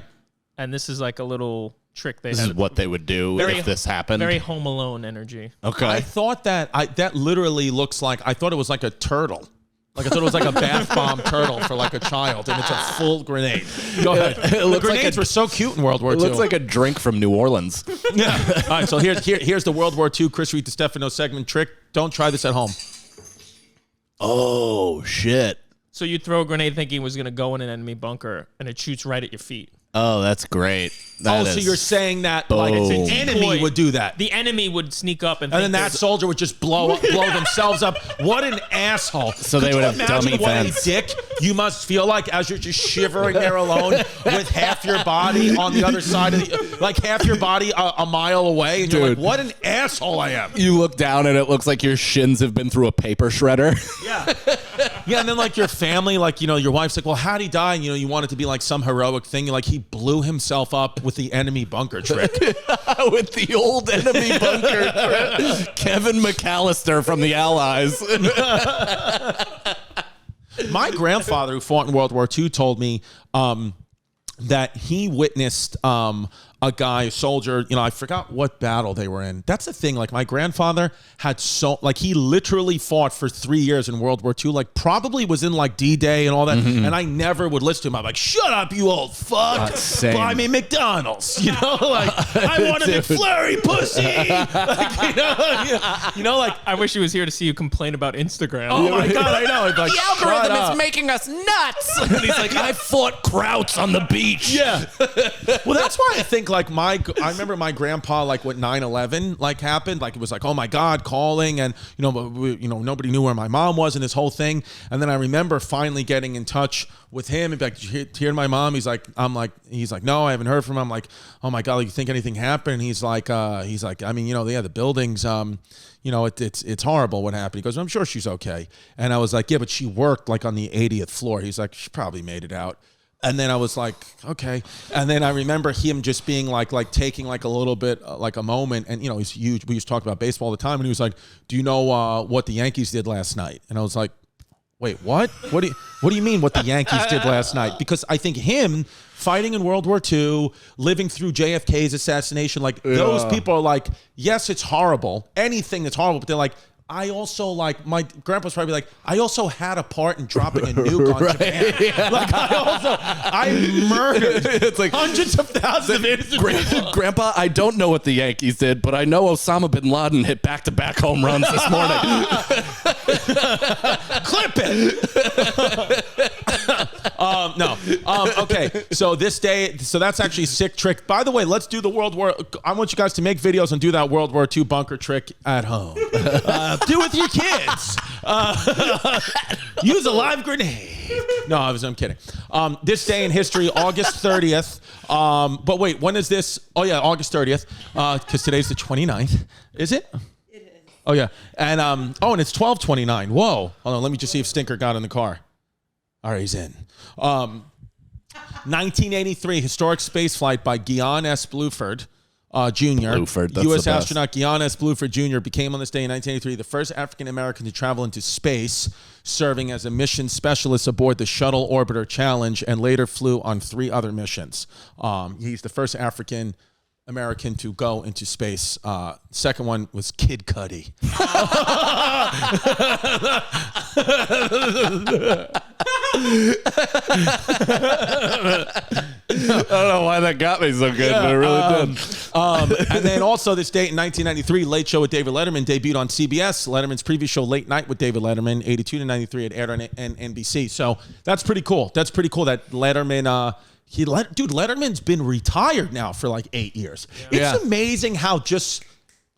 And this is like a little trick This is what they would do if this happened. Very Home Alone energy. Okay. I thought that literally looks like, I thought it was like a turtle. Like, I thought it was like a bath bomb turtle for like a child, and it's a full grenade. Go ahead. The grenades were so cute in World War II. It looks like a drink from New Orleans. Yeah. All right, so here's the World War II Chrissy Distefano segment trick. Don't try this at home. Oh, shit. So you throw a grenade thinking it was going to go in an enemy bunker, and it shoots right at your feet. Oh, that's great. So you're saying that like an enemy would do that. The enemy would sneak up and then that soldier would just blow themselves up. What an asshole. So they would have dummy fence. What a dick you must feel like as you're just shivering there alone with half your body on the other side of like half your body a mile away. And you're like, what an asshole I am. You look down and it looks like your shins have been through a paper shredder. Yeah. Yeah, and then like your family, like, your wife's like, well, how'd he die? And you want it to be like some heroic thing. Like, he blew himself up with the enemy bunker trick. With the old enemy bunker trick. Kevin McAllister from the Allies. My grandfather, who fought in World War II, told me that he witnessed a soldier, I forgot what battle they were in. That's the thing. Like, my grandfather had he literally fought for 3 years in World War II, like probably was in like D-Day and all that. Mm-hmm. And I never would listen to him. I'm like, shut up, you old fuck. Buy me McDonald's. Like, I want a McFlurry, pussy. Like, I wish he was here to see you complain about Instagram. Oh my God, I know. Like, the algorithm is making us nuts. And he's like, I fought Krauts on the beach. Yeah. Well, that's why I think think like I remember my grandpa, like what 9/11 like happened, like it was like, oh my God, calling, and nobody knew where my mom was and this whole thing. And then I remember finally getting in touch with him and be like, did you hear my mom? He's like, no, I haven't heard from him. I'm like, oh my God, like, you think anything happened? And he's like, I mean, the buildings, it's horrible what happened. He goes, I'm sure she's okay. And I was like, yeah, but she worked like on the 80th floor. He's like, she probably made it out. And then I was like, okay. And then I remember him just being like taking like a little bit, like a moment. And, he's huge. We used to talk about baseball all the time. And he was like, do you know what the Yankees did last night? And I was like, wait, what? What do you mean what the Yankees did last night? Because I think him fighting in World War II, living through JFK's assassination, like those people are like, yes, it's horrible. Anything that's horrible. But they're like, I also like, my grandpa's probably like, I also had a part in dropping a nuke on Japan. Yeah. Like I murdered it's like hundreds of thousands of innocent people. Grandpa, I don't know what the Yankees did, but I know Osama bin Laden hit back-to-back home runs this morning. Clip it. Okay. So this day, that's actually a sick trick. By the way, let's do the World War. I want you guys to make videos and do that World War II bunker trick at home. Do with your kids. Use a live grenade. No, I'm kidding. This day in history, August 30th. But wait, when is this? Oh yeah, August 30th. Because today's the 29th. Is it? It is. Oh yeah, and and it's 12:29. Whoa. Hold on, let me just see if Stinker got in the car. All right, he's in. 1983, historic space flight by Guion S. Bluford. Jr. U.S. astronaut Guion S. Bluford Jr. became on this day in 1983 the first African American to travel into space, serving as a mission specialist aboard the Shuttle Orbiter Challenge, and later flew on 3 other missions. He's the first African American to go into space. Second one was Kid Cudi. I don't know why that got me so good, but it really did. And then also this date in 1993, Late Show with David Letterman debuted on CBS. Letterman's previous show, Late Night with David Letterman, 82 to 93, it aired on NBC. So that's pretty cool. That Letterman... Letterman's been retired now for like 8 years. Yeah. It's amazing how just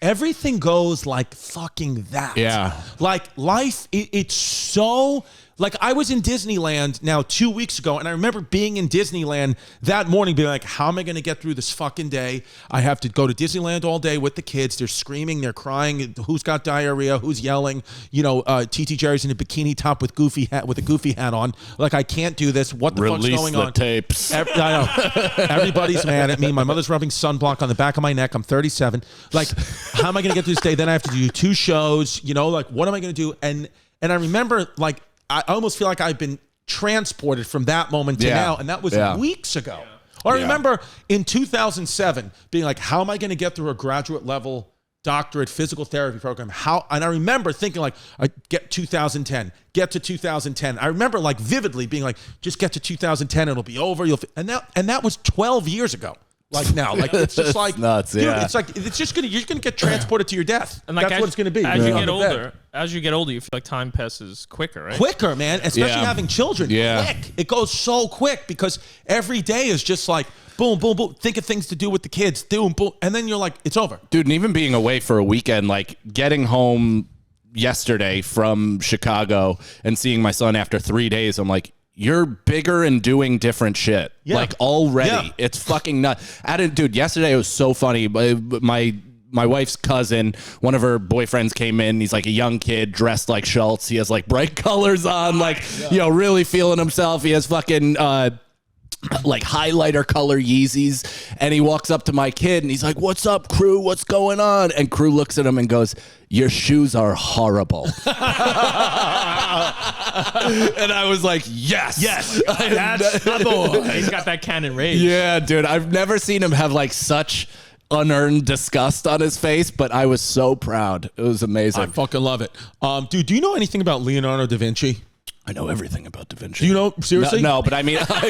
everything goes like fucking that. Yeah. Like life, it's so... Like I was in Disneyland now 2 weeks ago, and I remember being in Disneyland that morning being like, how am I going to get through this fucking day? I have to go to Disneyland all day with the kids. They're screaming, they're crying. Who's got diarrhea? Who's yelling? TT Jerry's in a bikini top with a goofy hat on. Like, I can't do this. What the fuck's going on? Release the tapes. I know. Everybody's mad at me. My mother's rubbing sunblock on the back of my neck. I'm 37. Like, how am I going to get through this day? Then I have to do 2 shows. Like, what am I going to do? And I remember, like, I almost feel like I've been transported from that moment to now, and that was weeks ago. Yeah. Or I remember in 2007 being like, how am I going to get through a graduate level doctorate physical therapy program? And I remember thinking like, get to 2010. I remember like vividly being like, just get to 2010, it'll be over. And that was 12 years ago. Like now, like it's just like nuts, dude, it's like you're gonna get transported to your death. And like that's what it's gonna be. As you get older, you feel like time passes quicker, right? Quicker, man. Especially having children. Yeah. Quick. It goes so quick because every day is just like boom, boom, boom. Think of things to do with the kids. Boom, boom, and then you're like, it's over. Dude, and even being away for a weekend, like getting home yesterday from Chicago and seeing my son after 3 days, I'm like, you're bigger and doing different shit. Yeah. Like already. Yeah. It's fucking nuts. Dude, yesterday it was so funny. My wife's cousin, one of her boyfriends came in. He's like a young kid dressed like Schultz. He has like bright colors on, like, really feeling himself. He has fucking like highlighter color Yeezys. And he walks up to my kid and he's like, what's up, Crew? What's going on? And Crew looks at him and goes, your shoes are horrible. And I was like, yes, that's the boy. He's got that cannon rage. Yeah, dude, I've never seen him have like such unearned disgust on his face, but I was so proud. It was amazing. I fucking love it. Dude, do you know anything about Leonardo da Vinci? I know everything about Da Vinci. Do you know seriously? No, but I mean, what do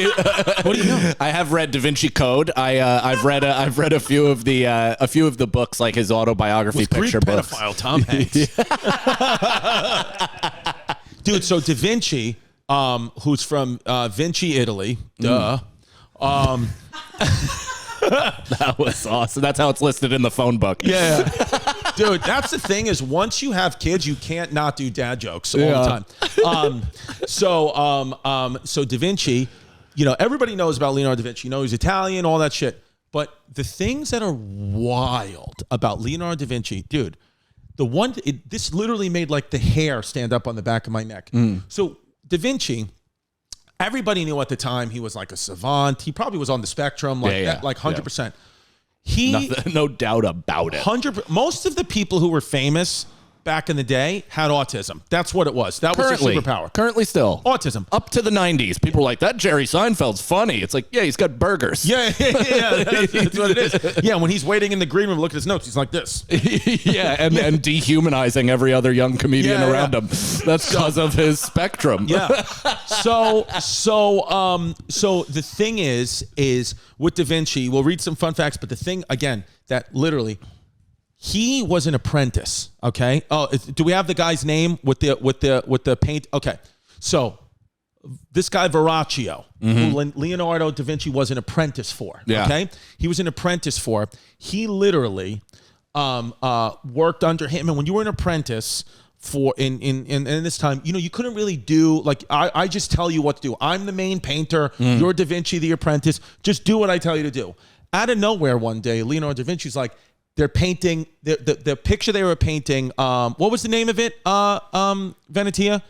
you know? I have read Da Vinci Code. I've read a few of the books, like his autobiography picture Greek books. Pedophile Tom Hanks. Dude, so Da Vinci, who's from Vinci, Italy, That was awesome. That's how it's listed in the phone book. Yeah. Dude, that's the thing is once you have kids, you can't not do dad jokes all the time. So Da Vinci, everybody knows about Leonardo da Vinci. He's Italian, all that shit. But the things that are wild about Leonardo da Vinci, dude, this literally made like the hair stand up on the back of my neck. So Da Vinci, everybody knew at the time he was like a savant. He probably was on the spectrum, like 100%. No doubt about it. Most of the people who were famous back in the day had autism. That's what it was. That was their superpower. Currently still. Autism. Up to the 90s. People were like, that Jerry Seinfeld's funny. It's like, yeah, he's got burgers. Yeah, that's what it is. Yeah, when he's waiting in the green room, look at his notes. He's like this. Yeah, and dehumanizing every other young comedian around him. That's because of his spectrum. Yeah. So the thing is with Da Vinci, we'll read some fun facts, but the thing, again, that literally... He was an apprentice, okay? Oh, do we have the guy's name with the paint? Okay, so this guy Verrocchio, who Leonardo da Vinci was an apprentice for, okay? He was an apprentice for. He literally worked under him, and when you were an apprentice for in this time, you couldn't really do like I just tell you what to do. I'm the main painter. You're Da Vinci, the apprentice. Just do what I tell you to do. Out of nowhere, one day, Leonardo da Vinci's like. They're painting the picture they were painting. What was the name of it? Venetia?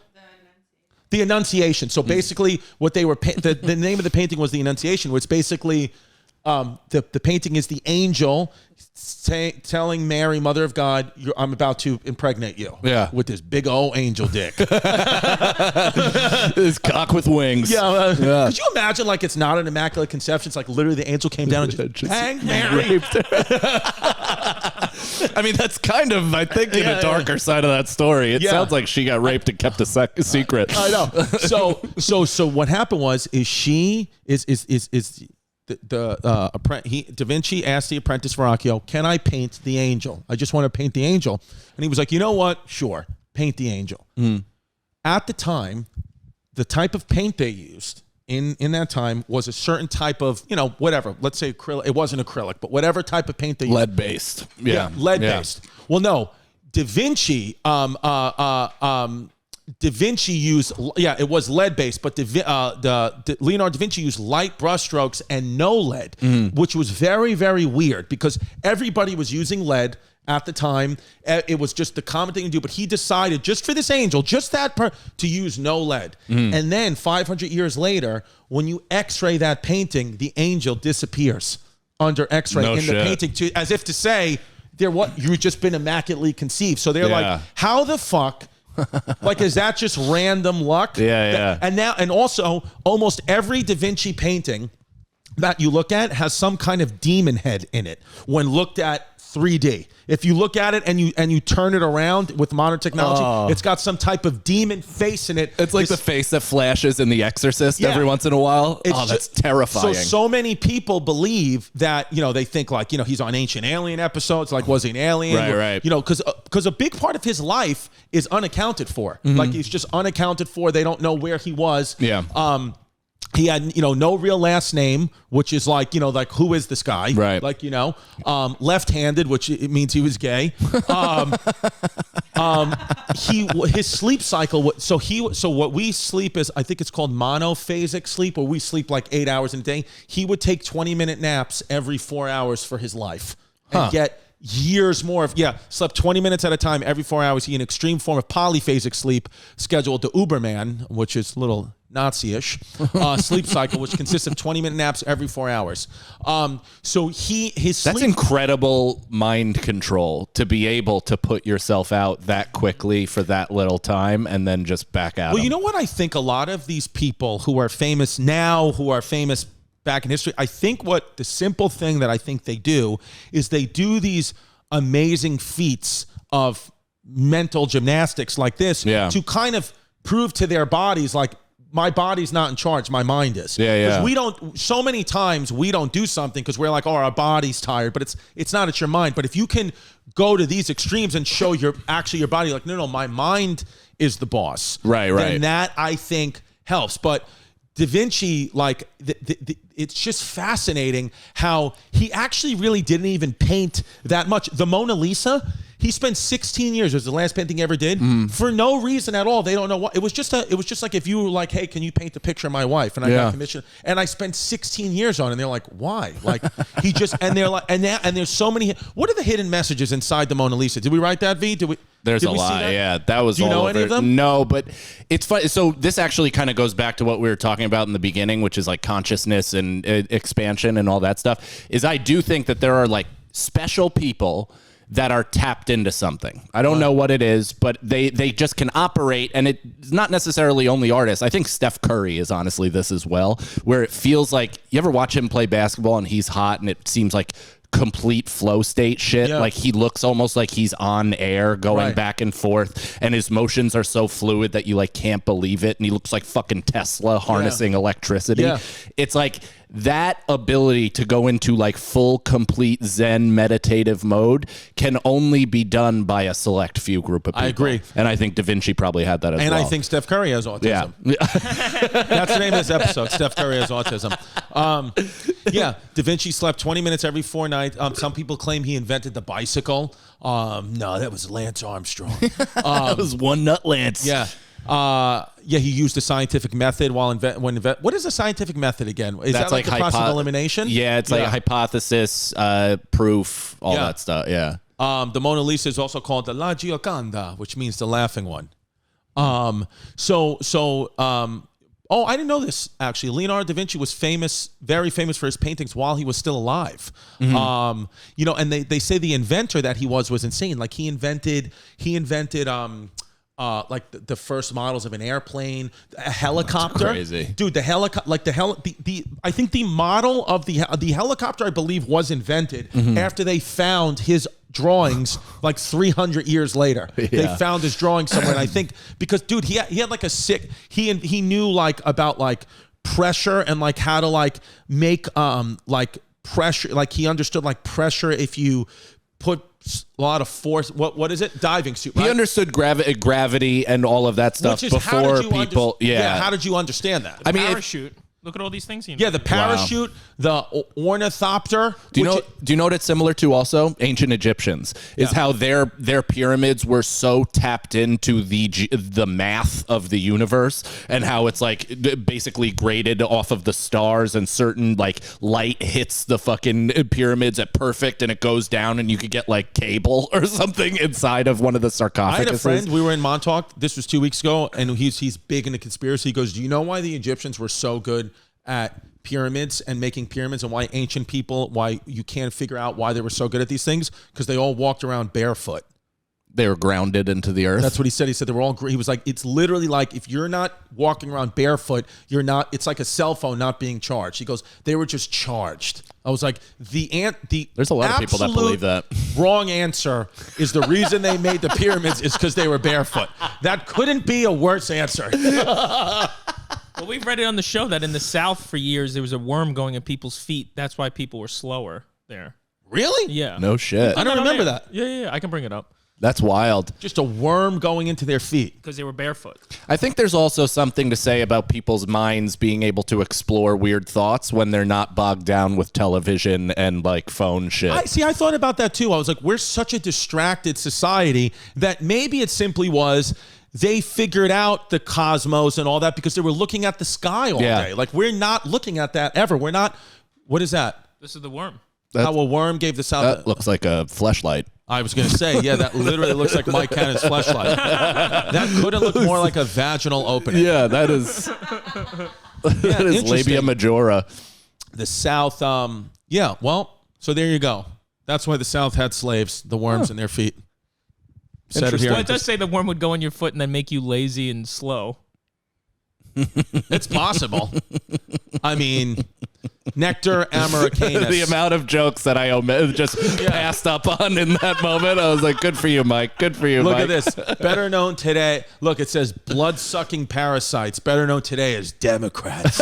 The Annunciation. So basically, what they were the name of the painting was the Annunciation, which basically the painting is the angel telling Mary, Mother of God, I'm about to impregnate you. Yeah, with this big old angel dick. This cock with wings. Yeah. Could you imagine like it's not an immaculate conception? It's like literally the angel came down and just banged Mary. I mean, that's kind of, I think, in a darker side of that story. It sounds like she got raped and kept a secret. I know. So what happened was Da Vinci asked the apprentice Verrocchio, "Can I paint the angel? I just want to paint the angel." And he was like, "You know what? Sure, paint the angel." At the time, the type of paint they used in that time was a certain type of, whatever. Let's say acrylic. It wasn't acrylic, but whatever type of paint they used. Lead-based. Yeah. Lead-based. Well, no. Da Vinci, Da Vinci used, it was lead-based, but Leonardo da Vinci used light brushstrokes and no lead, which was very, very weird because everybody was using lead at the time. It was just the common thing to do, but he decided just for this angel, to use no lead. And then 500 years later, when you x-ray that painting, the angel disappears under x-ray the painting, as if to say, you've just been immaculately conceived. So they're like, how the fuck... like, is that just random luck? Yeah. And also, almost every Da Vinci painting that you look at has some kind of demon head in it when looked at 3D. If you look at it and you turn it around with modern technology, it's got some type of demon face in it. It's like the face that flashes in The Exorcist every once in a while. That's terrifying. So many people believe that, they think like, he's on Ancient Alien episodes, like was he an alien? Right. Because a big part of his life is unaccounted for. Like he's just unaccounted for. They don't know where he was. Yeah. He had, no real last name, which is like, like who is this guy? Right. Like, left-handed, which it means he was gay. His sleep cycle. So what we sleep is, I think it's called monophasic sleep, where we sleep like 8 hours in a day. He would take 20-minute naps every 4 hours for his life and get years more of, slept 20 minutes at a time every 4 hours. He an extreme form of polyphasic sleep scheduled to Uberman, which is a little Nazi-ish sleep cycle, which consists of 20-minute naps every 4 hours. That's incredible mind control to be able to put yourself out that quickly for that little time and then just back out. Well, you know what? I think a lot of these people who are famous now, who are famous back in history, I think what the simple thing that I think they do is they do these amazing feats of mental gymnastics like this to kind of prove to their bodies, like, my body's not in charge, my mind is. So many times we don't do something because we're like, our body's tired, but it's not, it's your mind. But if you can go to these extremes and show your body, like, no, my mind is the boss. Right. Then that, I think, helps. But Da Vinci, like, it's just fascinating how he actually really didn't even paint that much. The Mona Lisa, he spent 16 years. It was the last painting he ever did for no reason at all. They don't know what. It was just like if you were like, hey, can you paint a picture of my wife? And I got commissioned, and I spent 16 years on it. And they're like, why? Like he just, and they're like, and there's so many. What are the hidden messages inside the Mona Lisa? Did we write that, V? There's a lot. Yeah, that was. Do you know any of them? No, but it's fun. So this actually kind of goes back to what we were talking about in the beginning, which is like consciousness and expansion and all that stuff. Is I do think that there are like special people that are tapped into something. I don't know what it is, but they just can operate, and it's not necessarily only artists. I think Steph Curry is honestly this as well, where it feels like you ever watch him play basketball and he's hot, and it seems like complete flow state shit. Like he looks almost like he's on air going back and forth, and his motions are so fluid that you like can't believe it, and he looks like fucking Tesla harnessing electricity. It's like that ability to go into like full complete Zen meditative mode can only be done by a select few group of people. I agree. And I think Da Vinci probably had that as well. And I think Steph Curry has autism. That's the name of this episode. Steph Curry has autism. Da Vinci slept 20 minutes every 4 nights. Some people claim he invented the bicycle. No, that was Lance Armstrong. That was one nut Lance. He used the scientific method while what is a scientific method again? Is that like the process of elimination? Yeah, it's like a hypothesis, proof, all that stuff. Yeah. The Mona Lisa is also called the La Gioconda, which means the laughing one. Oh, I didn't know this, actually. Leonardo da Vinci was very famous for his paintings while he was still alive. And they say the inventor that he was insane. Like he invented like the first models of an airplane, a helicopter. That's crazy. Dude, the helicopter, I think the model of the helicopter, I believe, was invented after they found his drawings like 300 years later. They found his drawings somewhere, and I think because dude, he had like he knew like about like pressure and like how to like make like pressure, like he understood like pressure if you put a lot of force. What is it? Diving suit. Right? He understood gravity and all of that stuff before people. How did you understand that? I mean, parachute. Look at all these things. The parachute, the ornithopter. Do you know what it's similar to? Also, ancient Egyptians is how their pyramids were so tapped into the math of the universe, and how it's like basically graded off of the stars, and certain like light hits the fucking pyramids at perfect, and it goes down, and you could get like cable or something inside of one of the sarcophaguses. I had a friend. We were in Montauk. This was 2 weeks ago, and he's big into conspiracy. He goes, "Do you know why the Egyptians were so good at pyramids and making pyramids, and why you can't figure out why they were so good at these things? Because they all walked around barefoot. They were grounded into the earth." That's what he said. He said they were all. He was like, it's literally like if you're not walking around barefoot, you're not. It's like a cell phone not being charged. He goes, they were just charged. I was like, there's a lot of people that believe that. Wrong answer is the reason they made the pyramids is because they were barefoot. That couldn't be a worse answer. Well, we've read it on the show that in the South for years there was a worm going in people's feet. That's why people were slower there. Really? Yeah. No shit. I don't remember that. Yeah. I can bring it up. That's wild. Just a worm going into their feet. Because they were barefoot. I think there's also something to say about people's minds being able to explore weird thoughts when they're not bogged down with television and like phone shit. I thought about that too. I was like, we're such a distracted society that maybe it simply was they figured out the cosmos and all that because they were looking at the sky all day. Like we're not looking at that ever. We're not. What is that? This is the worm. How a worm gave the sound. That looks like a fleshlight. I was going to say, that literally looks like Mike Cannon's fleshlight. That couldn't look more like a vaginal opening. Yeah, that is. That is labia majora. The South. So there you go. That's why the South had slaves, the worms in their feet. Well, it does say the worm would go in your foot and then make you lazy and slow. It's possible. I mean, Nectar Americanus. The amount of jokes that I just passed up on in that moment. I was like, good for you, Mike. Good for you, Mike. Look at this. Better known today. Look, it says blood-sucking parasites. Better known today as Democrats.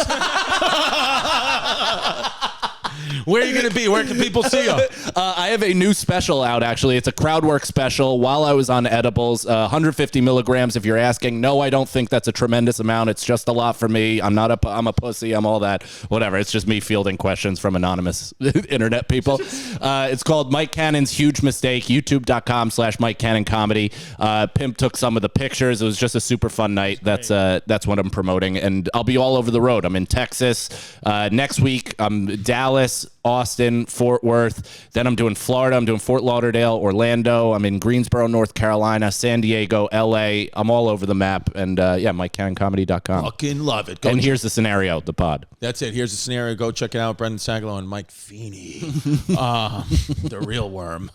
Where are you going to be? Where can people see you? I have a new special out, actually. It's a crowd work special while I was on edibles, 150 milligrams, if you're asking. No, I don't think that's a tremendous amount. It's just a lot for me. I'm a pussy. I'm all that. Whatever. It's just me fielding questions from anonymous internet people. It's called Mike Cannon's Huge Mistake, youtube.com/Mike Cannon Comedy. Pimp took some of the pictures. It was just a super fun night. That's what I'm promoting. And I'll be all over the road. I'm in Texas. Next week, I'm Dallas, Austin, Fort Worth. Then I'm doing Florida. I'm doing Fort Lauderdale, Orlando. I'm in Greensboro, North Carolina, San Diego, LA. I'm all over the map. And MikeCannonComedy.com. Fucking love it. And here's the scenario, the pod. That's it. Here's the scenario. Go check it out. Brendan Sagalow and Mike Feeney. The real worm.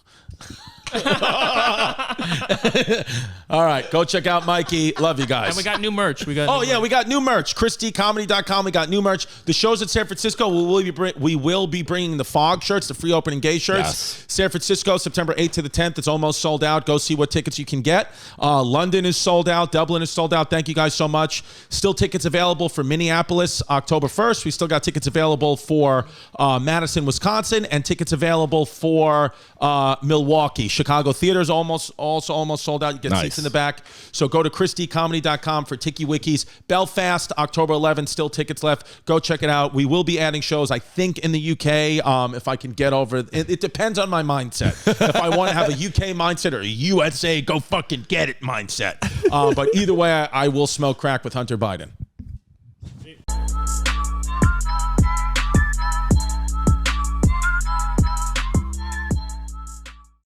All right, go check out Mikey. Love you guys. And we got new merch. We got new merch. ChristyComedy.com. We got new merch. The show's in San Francisco. We will be bringing the fog shirts, the free opening gay shirts. Yes. San Francisco, September 8th to the 10th. It's almost sold out. Go see what tickets you can get. London is sold out. Dublin is sold out. Thank you guys so much. Still tickets available for Minneapolis, October 1st. We still got tickets available for Madison, Wisconsin, and tickets available for Milwaukee. Chicago Theater's almost sold out. You get seats in the back. So go to ChristyComedy.com for Tiki Wikis. Belfast, October 11th, still tickets left. Go check it out. We will be adding shows, I think, in the UK. If I can get over it depends on my mindset. If I want to have a UK mindset or a USA, go fucking get it mindset. But either way, I will smoke crack with Hunter Biden.